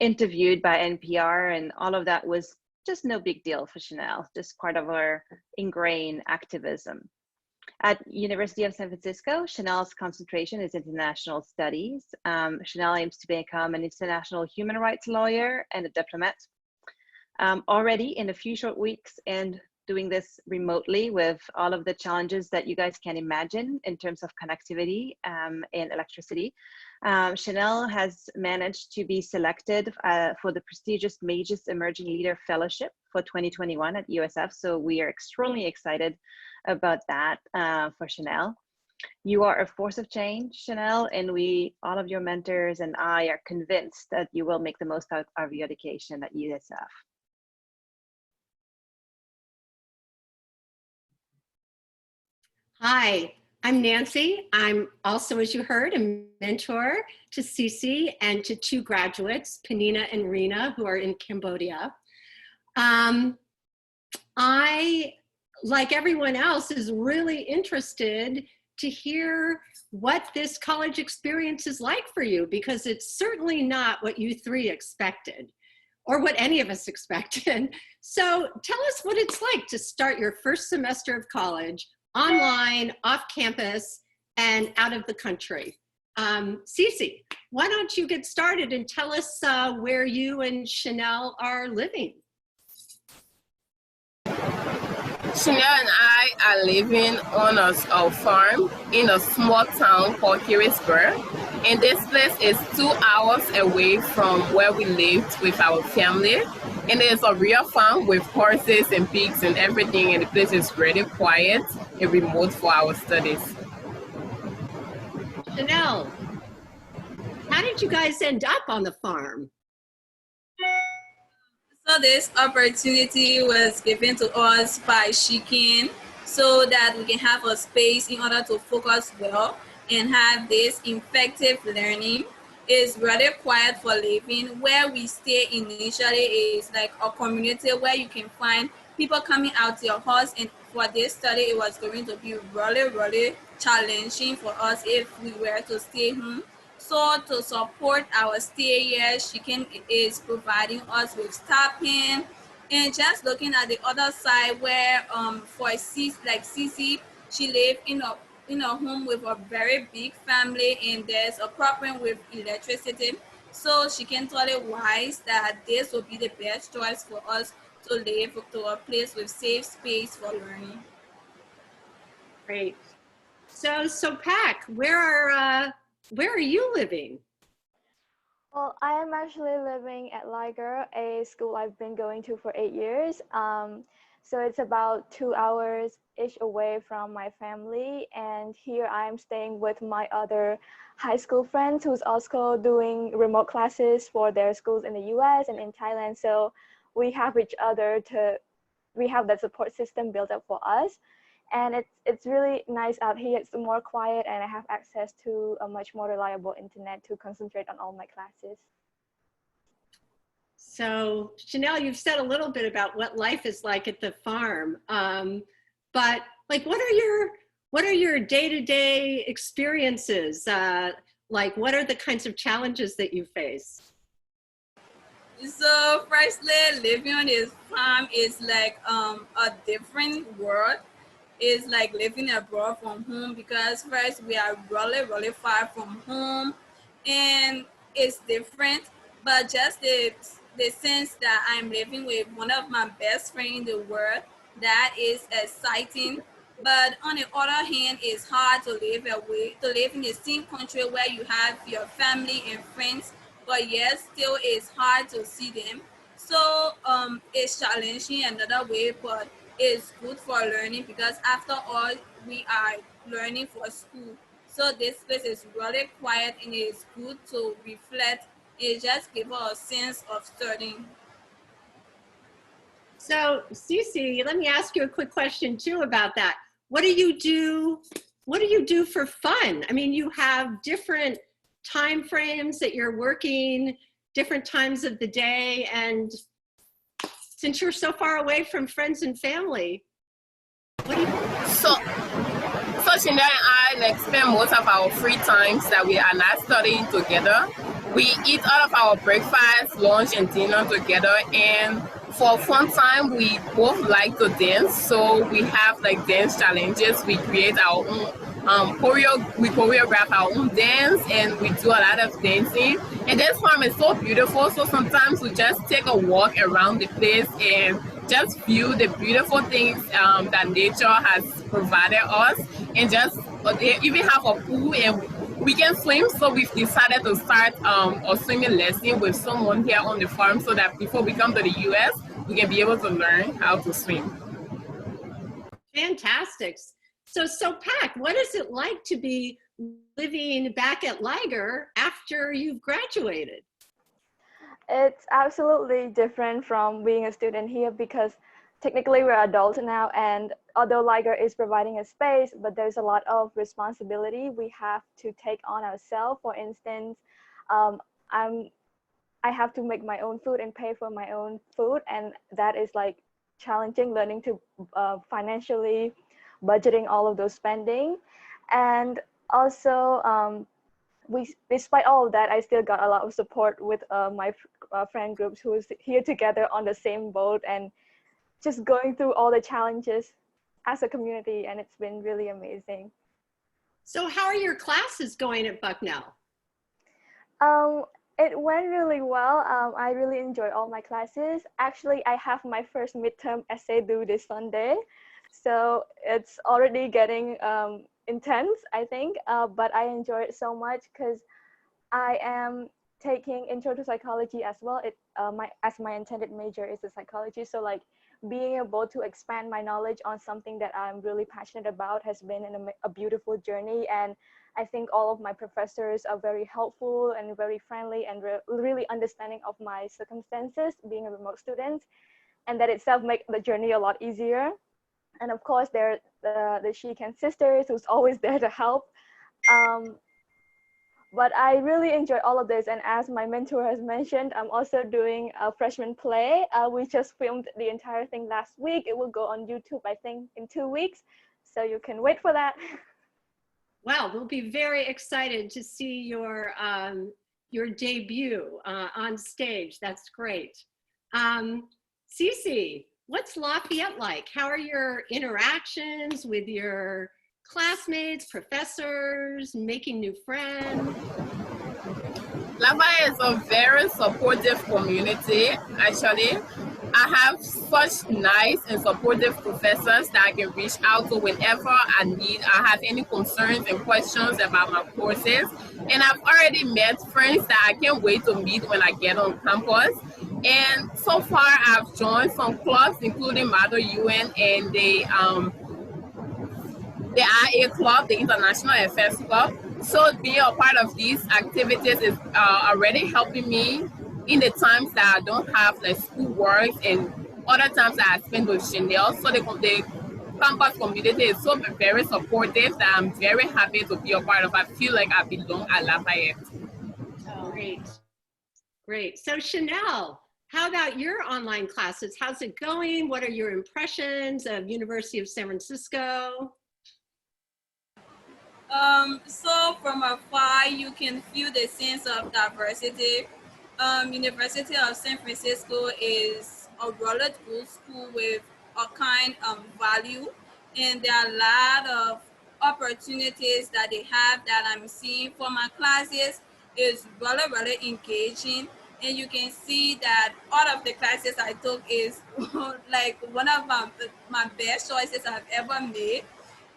interviewed by NPR, and all of that was just no big deal for Chanel, just part of her ingrained activism. At University of San Francisco, Chanel's concentration is international studies. Chanel aims to become an international human rights lawyer and a diplomat. Already in a few short weeks and doing this remotely with all of the challenges that you guys can imagine in terms of connectivity and electricity, Chanel has managed to be selected for the prestigious Magus Emerging Leader Fellowship for 2021 at USF. So we are extremely excited about that for Chanel. You are a force of change, Chanel, and all of your mentors and I are convinced that you will make the most out of your education at USF. Hi, I'm Nancy. I'm also, as you heard, a mentor to Cece and to two graduates, Panina and Rena, who are in Cambodia. I, like everyone else, is really interested to hear what this college experience is like for you, because it's certainly not what you three expected or what any of us expected. So tell us what it's like to start your first semester of college online, off campus, and out of the country. Cece, why don't you get started and tell us where you and Chanel are living? Chanel and I are living on a farm in a small town called Harrisburg. And this place is 2 hours away from where we lived with our family. And it's a real farm with horses and pigs and everything. And the place is really quiet and remote for our studies. Chanel, how did you guys end up on the farm? So this opportunity was given to us by Shikin so that we can have a space in order to focus well and have this effective learning. It's really quiet for living. Where we stay initially is like a community where you can find people coming out to your house, and for this study it was going to be really challenging for us if we were to stay home. So to support our stay here, Shikin is providing us with stipend, and just looking at the other side where for Cece, she lived in a home with a very big family, and there's a problem with electricity. So Shikin thought it wise that this would be the best choice for us to live to a place with safe space for learning. Great. So Pac, where are you living? Well, I am actually living at Liger, a school I've been going to for 8 years. So it's about 2 hours-ish away from my family. And here I'm staying with my other high school friends who's also doing remote classes for their schools in the US and in Thailand. So we have each other we have that support system built up for us. And it's really nice out here. It's more quiet, and I have access to a much more reliable internet to concentrate on all my classes. So Chanel, you've said a little bit about what life is like at the farm, but like, what are your day-to-day experiences? Like, what are the kinds of challenges that you face? So firstly, living on this farm is like a different world. It's like living abroad from home, because first we are really far from home, and it's different. But just the sense that I'm living with one of my best friends in the world, that is exciting. But on the other hand, it's hard to live in the same country where you have your family and friends, but yet still it's hard to see them. So it's challenging another way, but it's good for learning, because after all, we are learning for school. So this place is really quiet, and it's good to reflect. It just gives us a sense of studying. So Cece, let me ask you a quick question too about that. What do you do for fun? I mean, you have different time frames that you're working, different times of the day, and since you're so far away from friends and family, what do you do? So Chanel and I like spend most of our free times that we are not studying together. We eat all of our breakfast, lunch, and dinner together. And for fun time, we both like to dance. So we have like dance challenges. We create our own we choreograph our own dance, and we do a lot of dancing. And this farm is so beautiful. So sometimes we just take a walk around the place and just view the beautiful things that nature has provided us, and just they even have a pool and we can swim. So we've decided to start a swimming lesson with someone here on the farm, so that before we come to the US, we can be able to learn how to swim. Fantastic. So Pac, what is it like to be living back at Liger after you've graduated? It's absolutely different from being a student here, because technically we're adults now, and although Liger is providing a space, but there's a lot of responsibility we have to take on ourselves. For instance, I have to make my own food and pay for my own food, and that is like challenging, learning to financially budgeting all of those spending. And also despite all of that, I still got a lot of support with my friend groups who is here together on the same boat and just going through all the challenges as a community, and it's been really amazing. So how are your classes going at Bucknell? It went really well. I really enjoyed all my classes. Actually, I have my first midterm essay due this Sunday, so it's already getting intense, I think, but I enjoy it so much because I am taking intro to psychology as well. My intended major is the psychology, so like being able to expand my knowledge on something that I'm really passionate about has been a beautiful journey. And I think all of my professors are very helpful and very friendly and really understanding of my circumstances being a remote student, and that itself makes the journey a lot easier. And of course, there are the She Can sisters who's always there to help. But I really enjoy all of this. And as my mentor has mentioned, I'm also doing a freshman play. We just filmed the entire thing last week. It will go on YouTube, I think, in 2 weeks. So you can wait for that. Wow, we'll be very excited to see your debut on stage. That's great. Cece, what's Lafayette like? How are your interactions with your classmates, professors, making new friends? Lafayette is a very supportive community, actually. I have such nice and supportive professors that I can reach out to whenever I have any concerns and questions about my courses. And I've already met friends that I can't wait to meet when I get on campus. And so far, I've joined some clubs, including Mother UN and the IA Club, the International Affairs Club. So being a part of these activities is already helping me in the times that I don't have like school work and other times that I spend with Chanel. So the campus community is so very supportive that I'm very happy to be a part of. I feel like I belong at Lafayette. Great, great. So Chanel, how about your online classes? How's it going? What are your impressions of University of San Francisco? So from afar, you can feel the sense of diversity. University of San Francisco is a really good school with a kind of value, and there are a lot of opportunities that they have that I'm seeing for my classes. Is really engaging, and you can see that all of the classes I took is like one of my best choices I've ever made.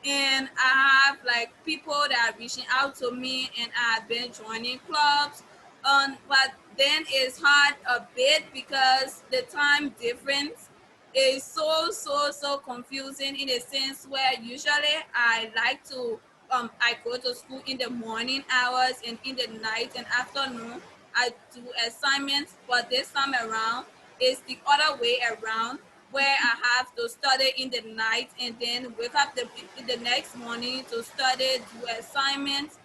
And I have like people that are reaching out to me, and I've been joining clubs. But then it's hard a bit because the time difference is so confusing in a sense where usually I like to I go to school in the morning hours, and in the night and afternoon I do assignments. But this time around it's the other way around, where I have to study in the night and then wake up the next morning to study, do assignments.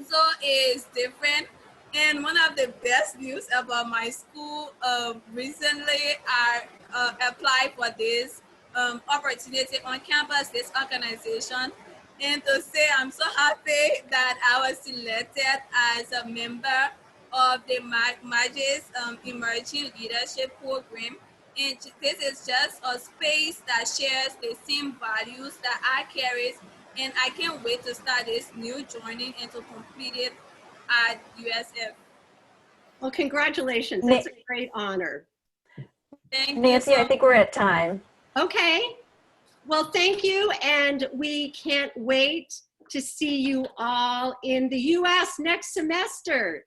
So it's different. And one of the best news about my school, recently I applied for this opportunity on campus, this organization. And to say I'm so happy that I was selected as a member of the Magis Emerging Leadership Program. And this is just a space that shares the same values that I carry, and I can't wait to start this new journey and to complete it at USF. Well, congratulations. That's a great honor. Thank Nancy, you so I think we're at time. Okay. Well, thank you. And we can't wait to see you all in the US next semester.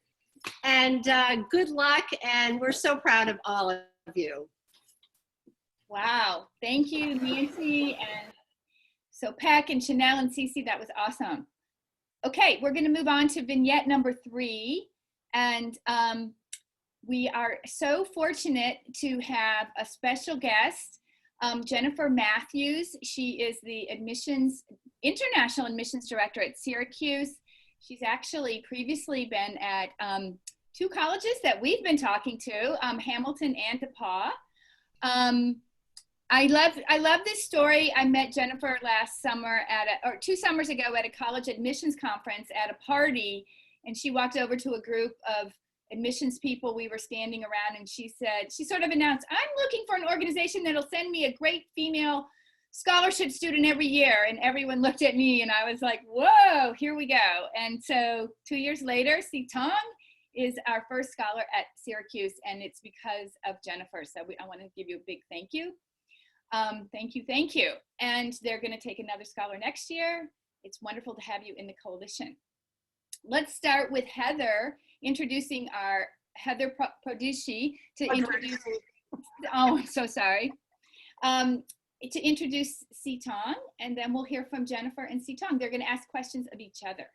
And good luck. And we're so proud of all of you. Wow. Thank you, Nancy. And so Peck and Chanel and Cece, that was awesome. Okay, we're going to move on to vignette number 3. And we are so fortunate to have a special guest. Jennifer Matthews, she is the international admissions director at Syracuse. She's actually previously been at two colleges that we've been talking to, Hamilton and DePauw. I love this story. I met Jennifer last summer or 2 summers ago at a college admissions conference at a party, and she walked over to a group of admissions people. We were standing around, and she sort of announced, I'm looking for an organization that'll send me a great female scholarship student every year. And everyone looked at me, and I was like, whoa, here we go. And so 2 years later, Sitong is our first scholar at Syracuse, and it's because of Jennifer. So I want to give you a big thank you. Thank you. And they're going to take another scholar next year. It's wonderful to have you in the coalition. Let's start with Heather, introducing our Heather Produci to introduce, oh, I'm so sorry, to introduce Sitong, and then we'll hear from Jennifer and Sitong. They're going to ask questions of each other.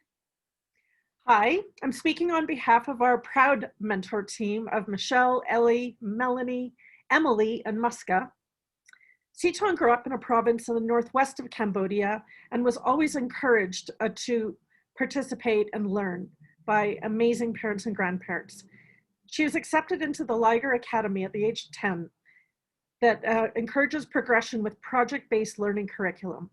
Hi, I'm speaking on behalf of our proud mentor team of Michelle, Ellie, Melanie, Emily, and Muska. Sitong grew up in a province in the northwest of Cambodia and was always encouraged to participate and learn by amazing parents and grandparents. She was accepted into the Liger Academy at the age of 10 that encourages progression with project-based learning curriculum.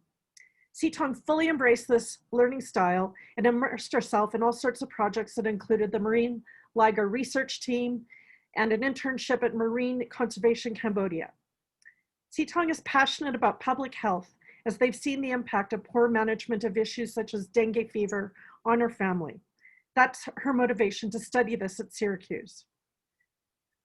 Sitong fully embraced this learning style and immersed herself in all sorts of projects that included the Marine Liger Research Team and an internship at Marine Conservation Cambodia. Sitong is passionate about public health as they've seen the impact of poor management of issues such as dengue fever on her family. That's her motivation to study this at Syracuse.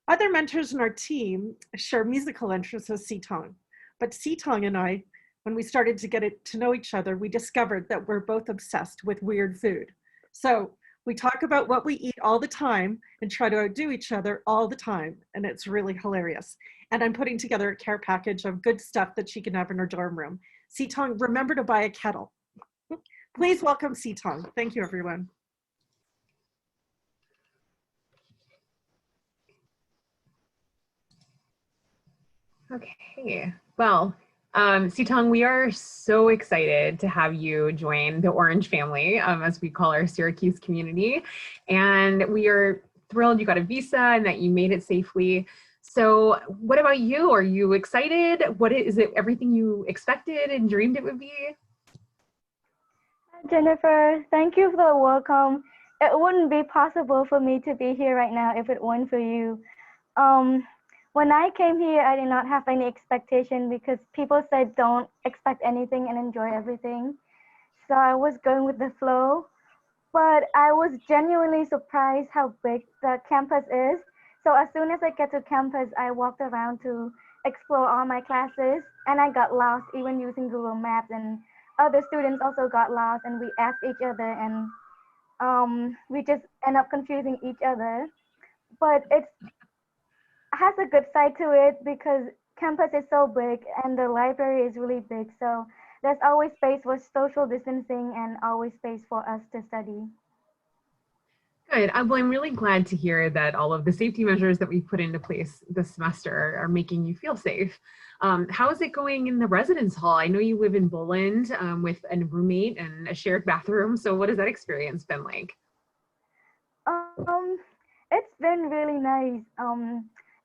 Other mentors in our team share musical interests with Sitong, but Sitong and I, when we started to get to know each other, we discovered that we're both obsessed with weird food. So we talk about what we eat all the time and try to outdo each other all the time, and it's really hilarious. And I'm putting together a care package of good stuff that she can have in her dorm room. Sitong, remember to buy a kettle. Please welcome Sitong. Thank you, everyone. Okay, well, Sitong, we are so excited to have you join the Orange family, as we call our Syracuse community. And we are thrilled you got a visa and that you made it safely. So what about you? Are you excited? Is it everything you expected and dreamed it would be? Hi, Jennifer, thank you for the welcome. It wouldn't be possible for me to be here right now if it weren't for you. When I came here, I did not have any expectation because people said don't expect anything and enjoy everything. So I was going with the flow, but I was genuinely surprised how big the campus is. So as soon as I get to campus, I walked around to explore all my classes, and I got lost even using Google Maps, and other students also got lost, and we asked each other, and we just end up confusing each other. But it has a good side to it because campus is so big and the library is really big. So there's always space for social distancing and always space for us to study. Good. Well, I'm really glad to hear that all of the safety measures that we put into place this semester are making you feel safe. How is it going in the residence hall? I know you live in Boland with a roommate and a shared bathroom. So what has that experience been like? It's been really nice.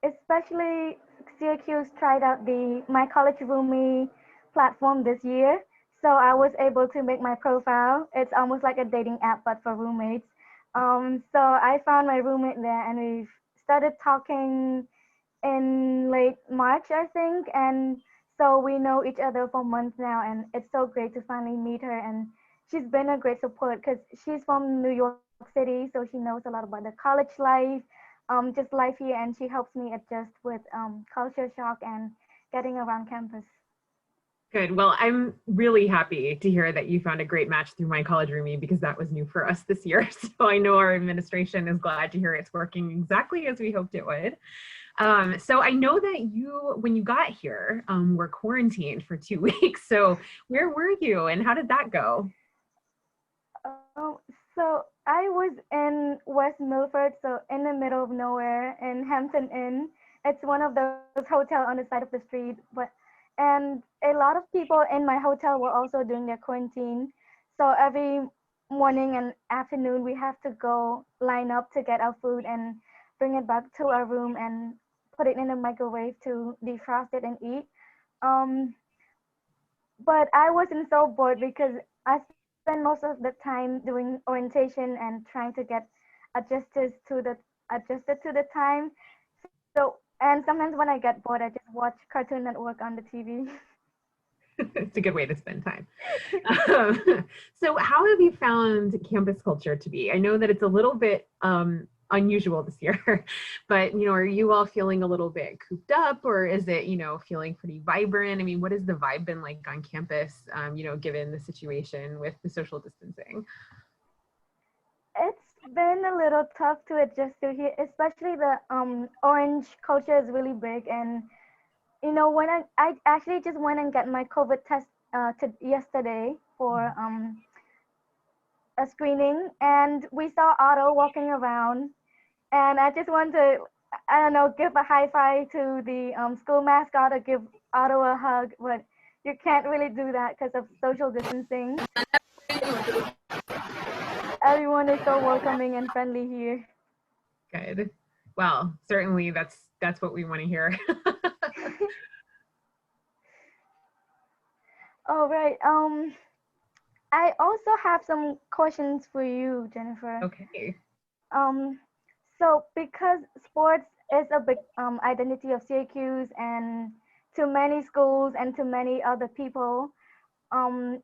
Especially Syracuse tried out the My College Roomie platform this year. So I was able to make my profile. It's almost like a dating app, but for roommates. So I found my roommate there and we started talking in late March, I think. And so we know each other for months now, and it's so great to finally meet her. And she's been a great support because she's from New York City, so she knows a lot about the college life, just life here, and she helps me adjust with culture shock and getting around campus. Good. Well, I'm really happy to hear that you found a great match through My College Roomie because that was new for us this year. So I know our administration is glad to hear it's working exactly as we hoped it would. So I know that you, when you got here, were quarantined for 2 weeks. So where were you and how did that go? So I was in West Milford, so in the middle of nowhere in Hampton Inn. It's one of those hotels on the side of the street, but And a lot of people in my hotel were also doing their quarantine. So every morning and afternoon, we have to go line up to get our food and bring it back to our room and put it in the microwave to defrost it and eat. But I wasn't so bored because I spent most of the time doing orientation and trying to get adjusted to the time. So, and sometimes when I get bored, I just watch Cartoon Network on the TV. It's a good way to spend time. So how have you found campus culture to be? I know that it's a little bit unusual this year, but are you all feeling a little bit cooped up, or is it, feeling pretty vibrant? I mean, what has the vibe been like on campus, given the situation with the social distancing? It's been a little tough to adjust to here, especially the orange culture is really big. And when I actually just went and got my COVID test yesterday for a screening, and we saw Otto walking around, and I just want to, I don't know, give a high five to the school mascot or give Otto a hug, but you can't really do that because of social distancing. Everyone is so welcoming and friendly here. Good. Well, certainly that's what we want to hear. All right. I also have some questions for you, Jennifer. Okay. So because sports is a big identity of Syracuse, and to many schools and to many other people,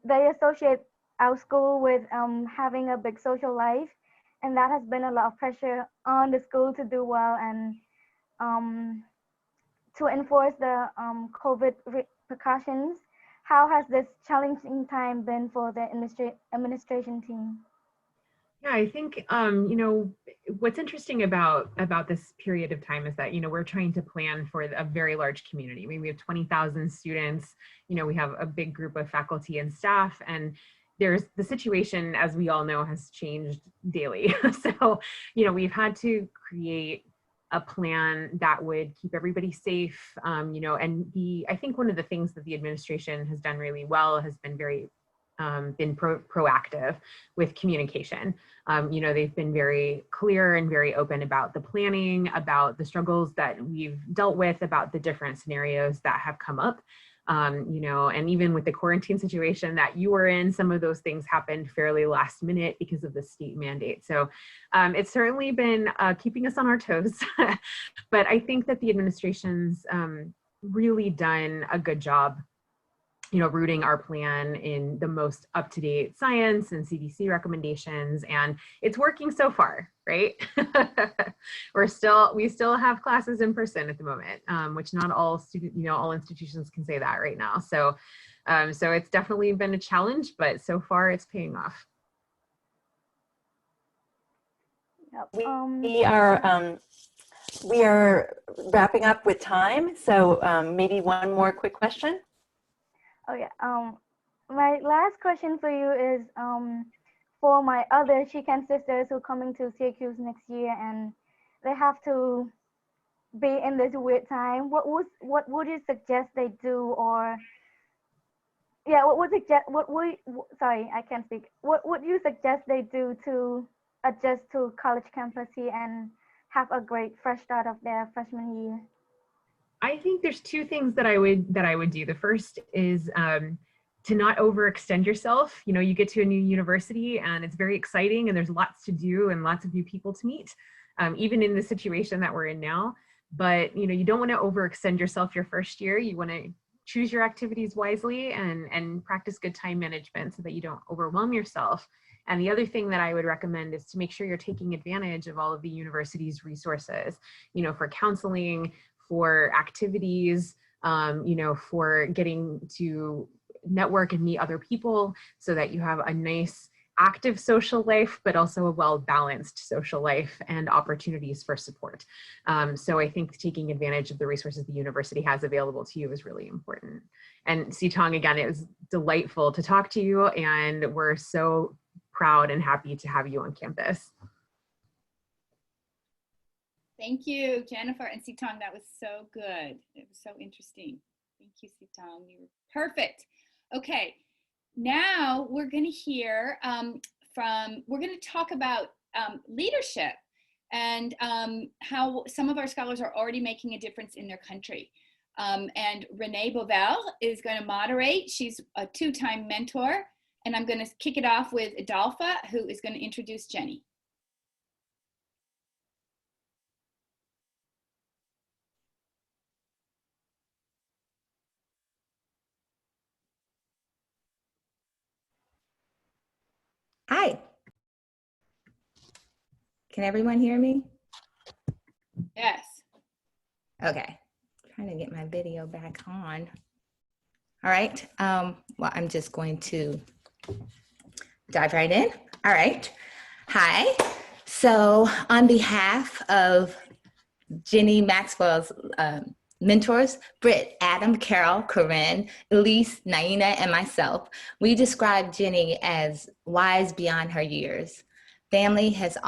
they associate our school with having a big social life, and that has been a lot of pressure on the school to do well and to enforce the COVID precautions. How has this challenging time been for the administration team? Yeah, I think, what's interesting about this period of time is that, we're trying to plan for a very large community. I mean, we have 20,000 students, we have a big group of faculty and staff, and the situation, as we all know, has changed daily. So, we've had to create a plan that would keep everybody safe, and I think one of the things that the administration has done really well has been proactive with communication. They've been very clear and very open about the planning, about the struggles that we've dealt with, about the different scenarios that have come up. And even with the quarantine situation that you were in, some of those things happened fairly last minute because of the state mandate. So it's certainly been keeping us on our toes. But I think that the administration's really done a good job rooting our plan in the most up-to-date science and CDC recommendations, and it's working so far, right? We still have classes in person at the moment, which not all all institutions can say that right now. So, so it's definitely been a challenge, but so far it's paying off. We are wrapping up with time, so maybe one more quick question. Oh yeah. My last question for you is for my other Chican sisters who are coming to Syracuse next year, and they have to be in this weird time. What would you suggest they do, or what would you suggest they do to adjust to college campus here and have a great fresh start of their freshman year? I think there's two things that I would do. The first is to not overextend yourself. You get to a new university and it's very exciting and there's lots to do and lots of new people to meet, even in the situation that we're in now. But you don't want to overextend yourself your first year. You want to choose your activities wisely and practice good time management so that you don't overwhelm yourself. And the other thing that I would recommend is to make sure you're taking advantage of all of the university's resources, for counseling, for activities, for getting to network and meet other people so that you have a nice active social life, but also a well-balanced social life and opportunities for support. So I think taking advantage of the resources the university has available to you is really important. And Sitong, again, it was delightful to talk to you, and we're so proud and happy to have you on campus. Thank you, Jennifer and Sitong. That was so good. It was so interesting. Thank you, Sitang. You're perfect. Okay, now we're going to hear we're going to talk about leadership and how some of our scholars are already making a difference in their country. And Renee Bovell is going to moderate. She's a 2-time mentor. And I'm going to kick it off with Adolpha, who is going to introduce Jenny. Hi. Can everyone hear me? Yes. Okay. Trying to get my video back on. All right. Well, I'm just going to dive right in. All right. Hi. So on behalf of Jenny Maxwell's mentors, Britt, Adam, Carol, Corinne, Elise, Naina, and myself, we describe Jenny as wise beyond her years. Family has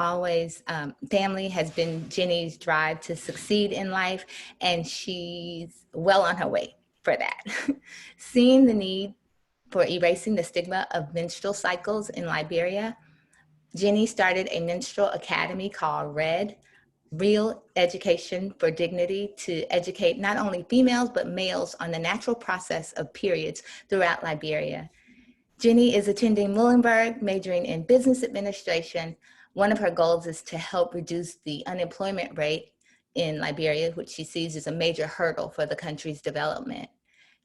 been Jenny's drive to succeed in life, and she's well on her way for that. Seeing the need for erasing the stigma of menstrual cycles in Liberia, Jenny started a menstrual academy called RED, Real Education for Dignity, to educate not only females but males on the natural process of periods throughout Liberia. Jenny is attending Muhlenberg, majoring in business administration. One of her goals is to help reduce the unemployment rate in Liberia, which she sees as a major hurdle for the country's development.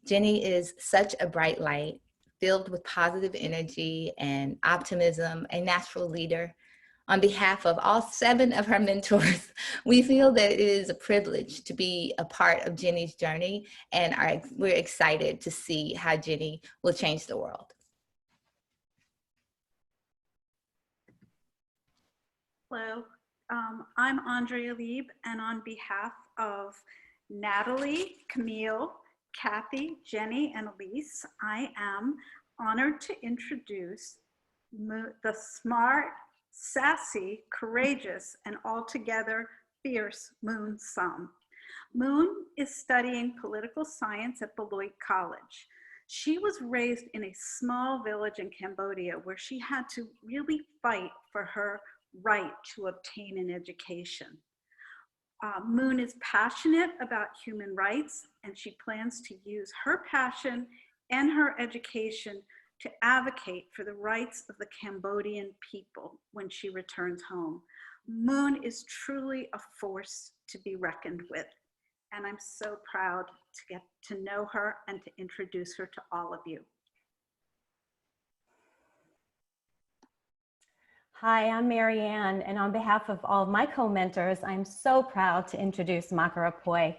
Jenny is such a bright light, filled with positive energy and optimism, a natural leader. On behalf of all 7 of her mentors, we feel that it is a privilege to be a part of Jenny's journey, and we're excited to see how Jenny will change the world. Hello, I'm Andrea Lieb, and on behalf of Natalie, Camille, Kathy, Jenny, and Elise, I am honored to introduce the smart, sassy, courageous, and altogether fierce Moon Sum. Moon is studying political science at Beloit College. She was raised in a small village in Cambodia where she had to really fight for her right to obtain an education. Moon is passionate about human rights, and she plans to use her passion and her education to advocate for the rights of the Cambodian people when she returns home. Moon is truly a force to be reckoned with, and I'm so proud to get to know her and to introduce her to all of you. Hi, I'm Marianne, and on behalf of all of my co-mentors, I'm so proud to introduce Makara Poi.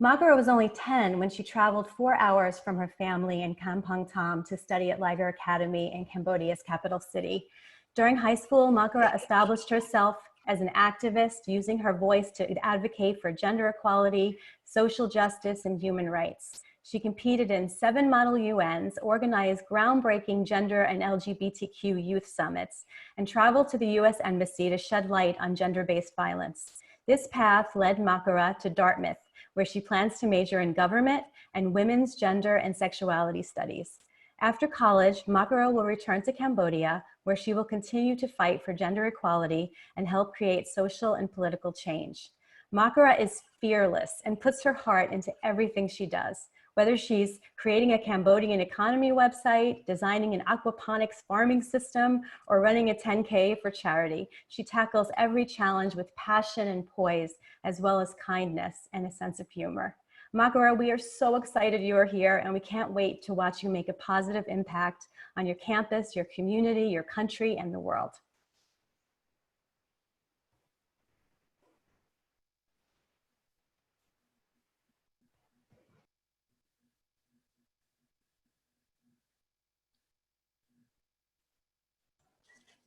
Makara was only 10 when she traveled 4 hours from her family in Kampong Thom to study at Liger Academy in Cambodia's capital city. During high school, Makara established herself as an activist, using her voice to advocate for gender equality, social justice, and human rights. She competed in 7 model UNs, organized groundbreaking gender and LGBTQ youth summits, and traveled to the US Embassy to shed light on gender-based violence. This path led Makara to Dartmouth, where she plans to major in government and women's gender and sexuality studies. After college, Makara will return to Cambodia, where she will continue to fight for gender equality and help create social and political change. Makara is fearless and puts her heart into everything she does. Whether she's creating a Cambodian economy website, designing an aquaponics farming system, or running a 10K for charity, she tackles every challenge with passion and poise, as well as kindness and a sense of humor. Makara, we are so excited you are here, and we can't wait to watch you make a positive impact on your campus, your community, your country, and the world.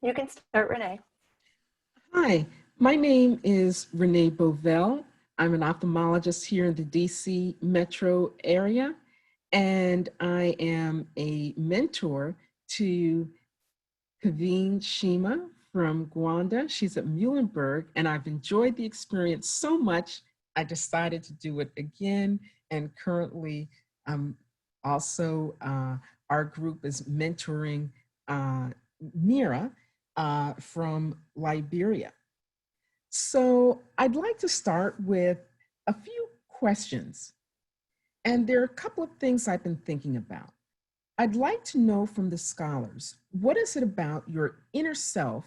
You can start, Renee. Hi, my name is Renee Bovell. I'm an ophthalmologist here in the DC metro area, and I am a mentor to Kaveen Shima from Gwanda. She's at Muhlenberg, and I've enjoyed the experience so much, I decided to do it again, and currently Also, our group is mentoring Mira from Liberia. So I'd like to start with a few questions. And there are a couple of things I've been thinking about. I'd like to know from the scholars, what is it about your inner self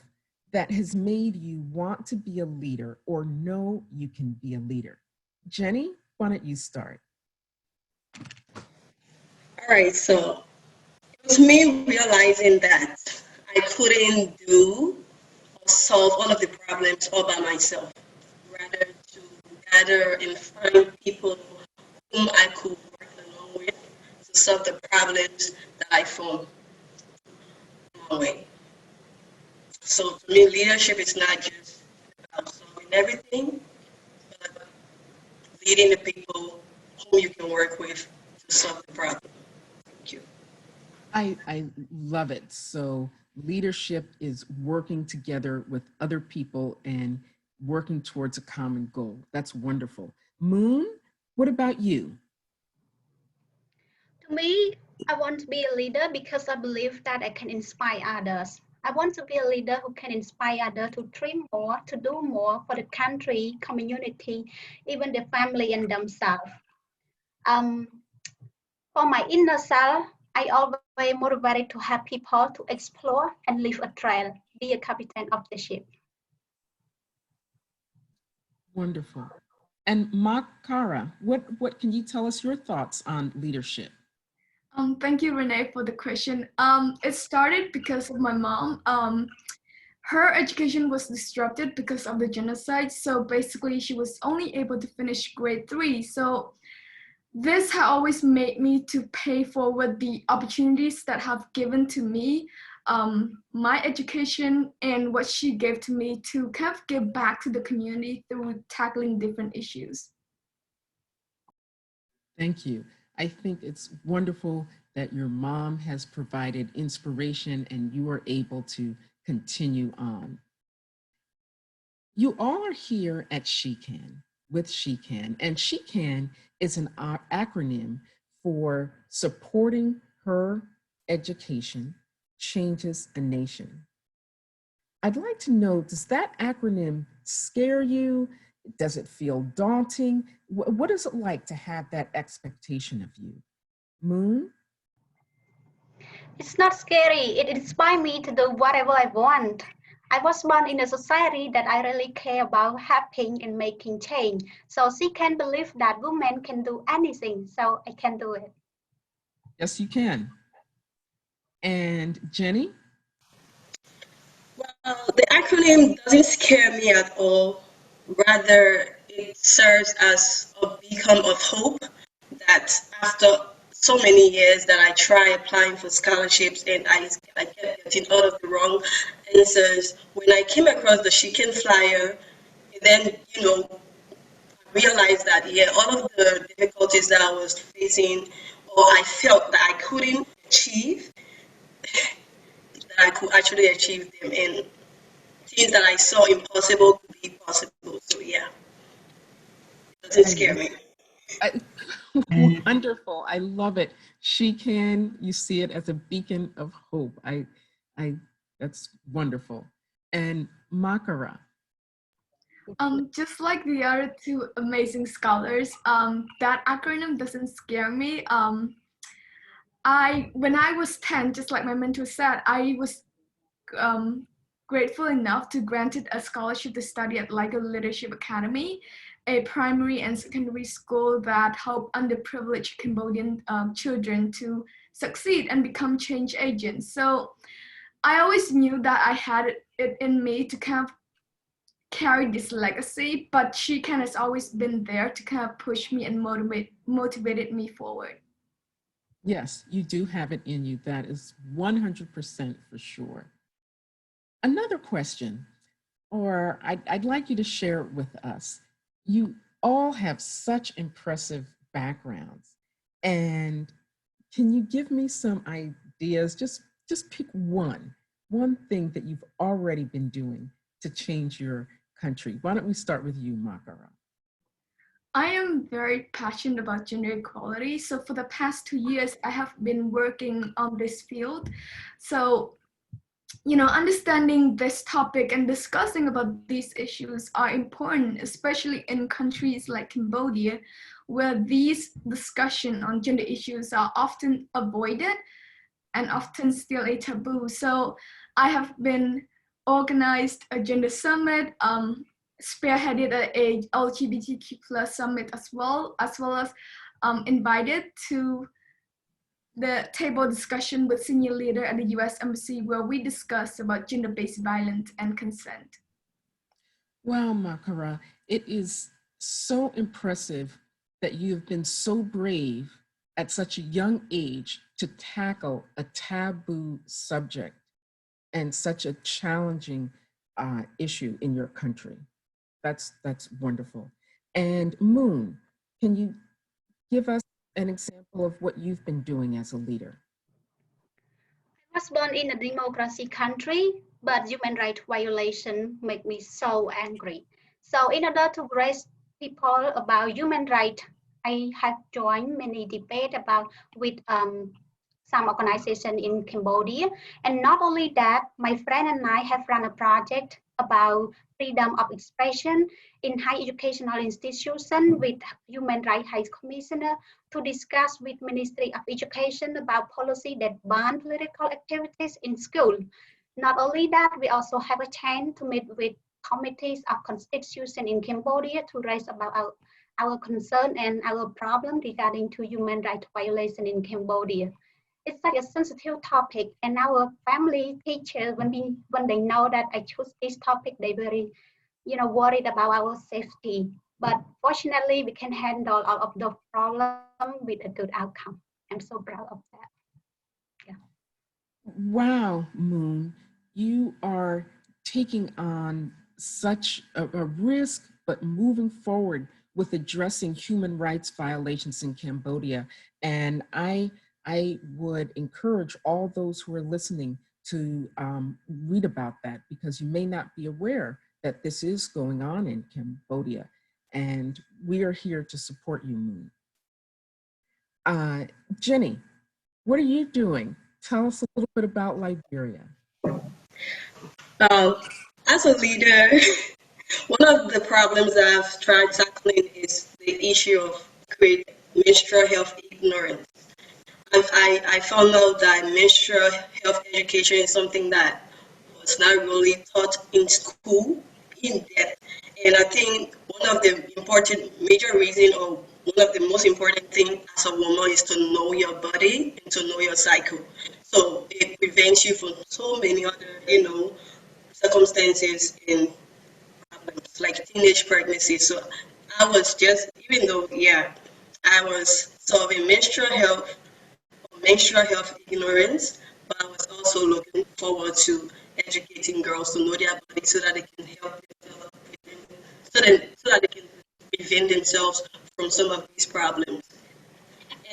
that has made you want to be a leader or know you can be a leader? Jenny, why don't you start? All right, so it was me realizing that I couldn't do or solve all of the problems all by myself, rather to gather and find people whom I could work along with to solve the problems that I found my way. So to me, leadership is not just about solving everything, but leading the people whom you can work with to solve the problem. Thank you. I love it. So leadership is working together with other people and working towards a common goal. That's wonderful. Moon, what about you? To me, I want to be a leader because I believe that I can inspire others. I want to be a leader who can inspire others to dream more, to do more for the country, community, even the family and themselves. Um, for my inner self, I always motivated to help people to explore and leave a trail, be a captain of the ship. Wonderful. And Makara, what can you tell us your thoughts on leadership? Thank you, Renee, for the question. It started because of my mom. Her education was disrupted because of the genocide. So basically, she was only able to finish grade 3. So this has always made me to pay forward the opportunities that have given to me, my education and what she gave to me to kind of give back to the community through tackling different issues. Thank you. I think it's wonderful that your mom has provided inspiration and you are able to continue on. You all are here at SheCan with SheCan, and SheCan is an acronym for Supporting Her Education Changes a Nation. I'd like to know, does that acronym scare you? Does it feel daunting? What is it like to have that expectation of you? Moon? It's not scary. It inspires me to do whatever I want. I was born in a society that I really care about helping and making change. So she can believe that women can do anything, so I can do it. Yes, you can. And Jenny? Well, the acronym doesn't scare me at all. Rather, it serves as a beacon of hope that after so many years that I try applying for scholarships and I kept getting all of the wrong answers. When I came across the SheCan flyer, then, I realized that, yeah, all of the difficulties that I was facing or I felt that I couldn't achieve, that I could actually achieve them. And things that I saw impossible could be possible. So, yeah, it doesn't scare me. Wonderful. I love it. SheCan, you see it as a beacon of hope. That's wonderful. And Makara. Just like the other two amazing scholars, that acronym doesn't scare me. When I was 10, just like my mentor said, I was grateful enough to granted a scholarship to study at Liger Leadership Academy, a primary and secondary school that help underprivileged Cambodian children to succeed and become change agents. So I always knew that I had it in me to kind of carry this legacy, but SheCan has always been there to kind of push me and motivated me forward. Yes, you do have it in you. That is 100% for sure. Another question, or I'd like you to share with us. You all have such impressive backgrounds, and can you give me some ideas? Just pick one thing that you've already been doing to change your country. Why don't we start with you, Makara? I am very passionate about gender equality. So for the past 2 years, I have been working on this field. So, understanding this topic and discussing about these issues are important, especially in countries like Cambodia, where these discussions on gender issues are often avoided and often still a taboo. So I have been organized a gender summit, spearheaded a LGBTQ plus summit as well as invited to the table discussion with senior leader at the US Embassy, where we discussed about gender-based violence and consent. Wow, Makara, it is so impressive that you have been so brave at such a young age to tackle a taboo subject and such a challenging issue in your country. That's wonderful. And Moon, can you give us an example of what you've been doing as a leader? I was born in a democracy country, but human rights violation make me so angry. So in order to raise people about human rights, I have joined many debates about with some organization in Cambodia. And not only that, my friend and I have run a project about freedom of expression in higher educational institution with Human Rights High Commissioner to discuss with Ministry of Education about policy that ban political activities in school. Not only that, we also have a chance to meet with committees of constitution in Cambodia to raise about our concern and our problem regarding to human rights violation in Cambodia. It's such a sensitive topic, and our family teachers, when they know that I choose this topic, they very, worried about our safety. But fortunately, we can handle all of the problem with a good outcome. I'm so proud of that. Yeah. Wow, Moon, you are taking on such a risk, but moving forward with addressing human rights violations in Cambodia. And I would encourage all those who are listening to read about that, because you may not be aware that this is going on in Cambodia. And we are here to support you, Moon. Jenny, what are you doing? Tell us a little bit about Liberia. As a leader, one of the problems I've tried tackling is the issue of menstrual health ignorance. I found out that menstrual health education is something that was not really taught in school in depth. And I think one of the major reasons, or one of the most important things as a woman, is to know your body and to know your cycle. So it prevents you from so many other, circumstances and problems like teenage pregnancy. So I was just, even though, I was solving menstrual health ignorance, but I was also looking forward to educating girls to know their body so that they can help themselves, so that they can prevent themselves from some of these problems.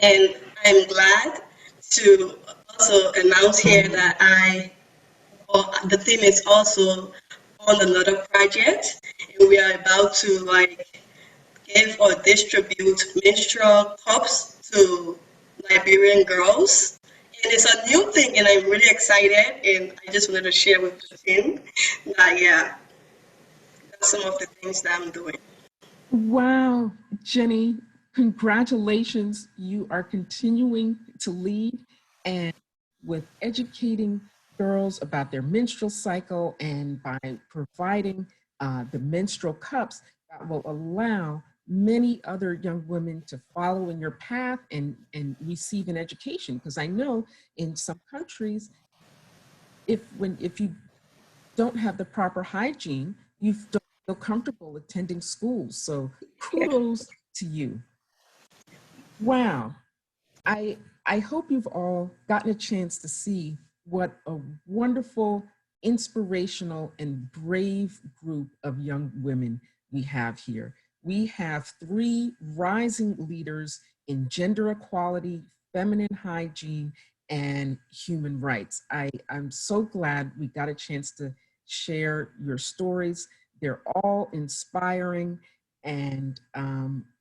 And I'm glad to also announce here that the team is also on another project, and we are about to give or distribute menstrual cups to Liberian girls. And it's a new thing, and I'm really excited, and I just wanted to share with the team that, that's some of the things that I'm doing. Wow, Jenny, congratulations. You are continuing to lead and with educating girls about their menstrual cycle, and by providing the menstrual cups that will allow many other young women to follow in your path and receive an education. Because I know in some countries, if you don't have the proper hygiene, you don't feel comfortable attending schools. So kudos to you. Wow. I hope you've all gotten a chance to see what a wonderful, inspirational, and brave group of young women we have here. We have 3 rising leaders in gender equality, feminine hygiene, and human rights. I'm so glad we got a chance to share your stories. They're all inspiring, And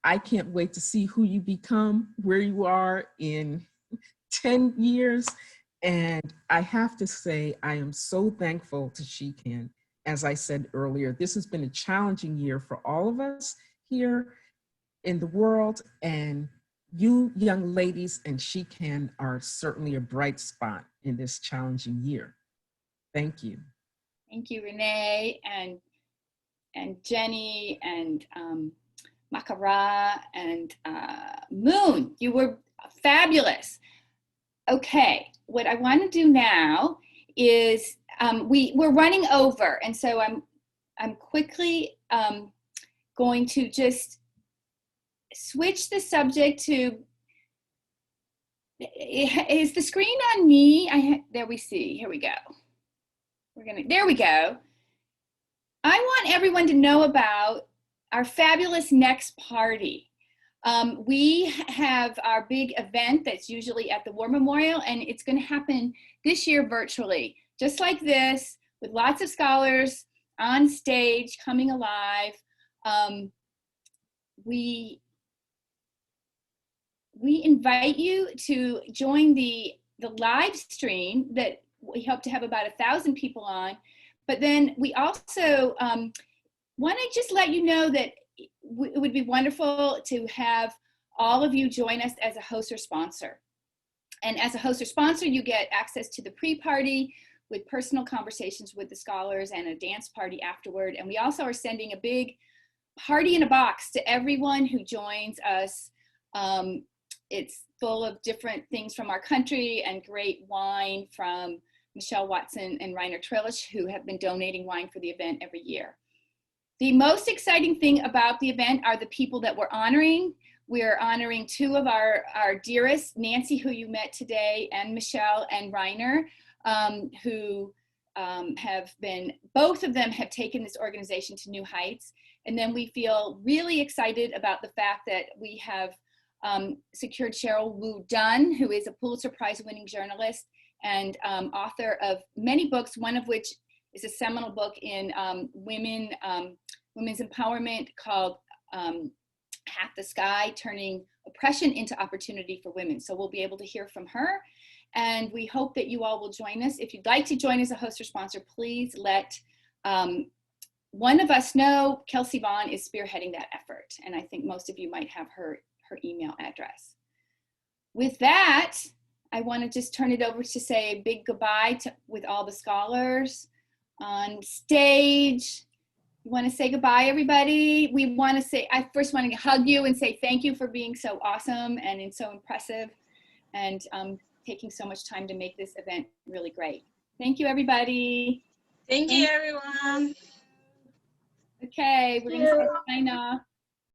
I can't wait to see who you become, where you are in 10 years. And I have to say, I am so thankful to Shekin. As I said earlier, this has been a challenging year for all of us here in the world. And you young ladies and Shekin are certainly a bright spot in this challenging year. Thank you. Thank you, Renee and Jenny and Makara and Moon. You were fabulous. Okay, what I want to do now is we're running over, and so I'm quickly going to just switch the subject to. Is the screen on me? There we see. Here we go. There we go. I want everyone to know about our fabulous next party. We have our big event that's usually at the War Memorial, and it's going to happen this year virtually, just like this, with lots of scholars on stage, coming alive. We invite you to join the live stream that we hope to have about 1,000 people on. But then we also want to just let you know that it would be wonderful to have all of you join us as a host or sponsor. And as a host or sponsor, you get access to the pre-party with personal conversations with the scholars and a dance party afterward. And we also are sending a big party in a box to everyone who joins us. It's full of different things from our country and great wine from Michelle Watson and Reiner Trillish, who have been donating wine for the event every year. The most exciting thing about the event are the people that we're honoring. We're honoring two of our dearest, Nancy, who you met today, and Michelle and Reiner, who have been, both of them have taken this organization to new heights. And then we feel really excited about the fact that we have secured Cheryl Wu Dunn, who is a Pulitzer Prize winning journalist and author of many books, one of which is a seminal book in women's empowerment called Half the Sky, Turning Oppression into Opportunity for Women. So we'll be able to hear from her. And we hope that you all will join us. If you'd like to join as a host or sponsor, please let one of us know. Kelsey Vaughn is spearheading that effort. And I think most of you might have her email address. With that, I want to just turn it over to say a big goodbye with all the scholars on stage. You want to say goodbye, everybody? We want to say, I first want to hug you and say thank you for being so awesome and so impressive and taking so much time to make this event really great. Thank you, everybody. Thank you, everyone. Okay, we're going to sign off.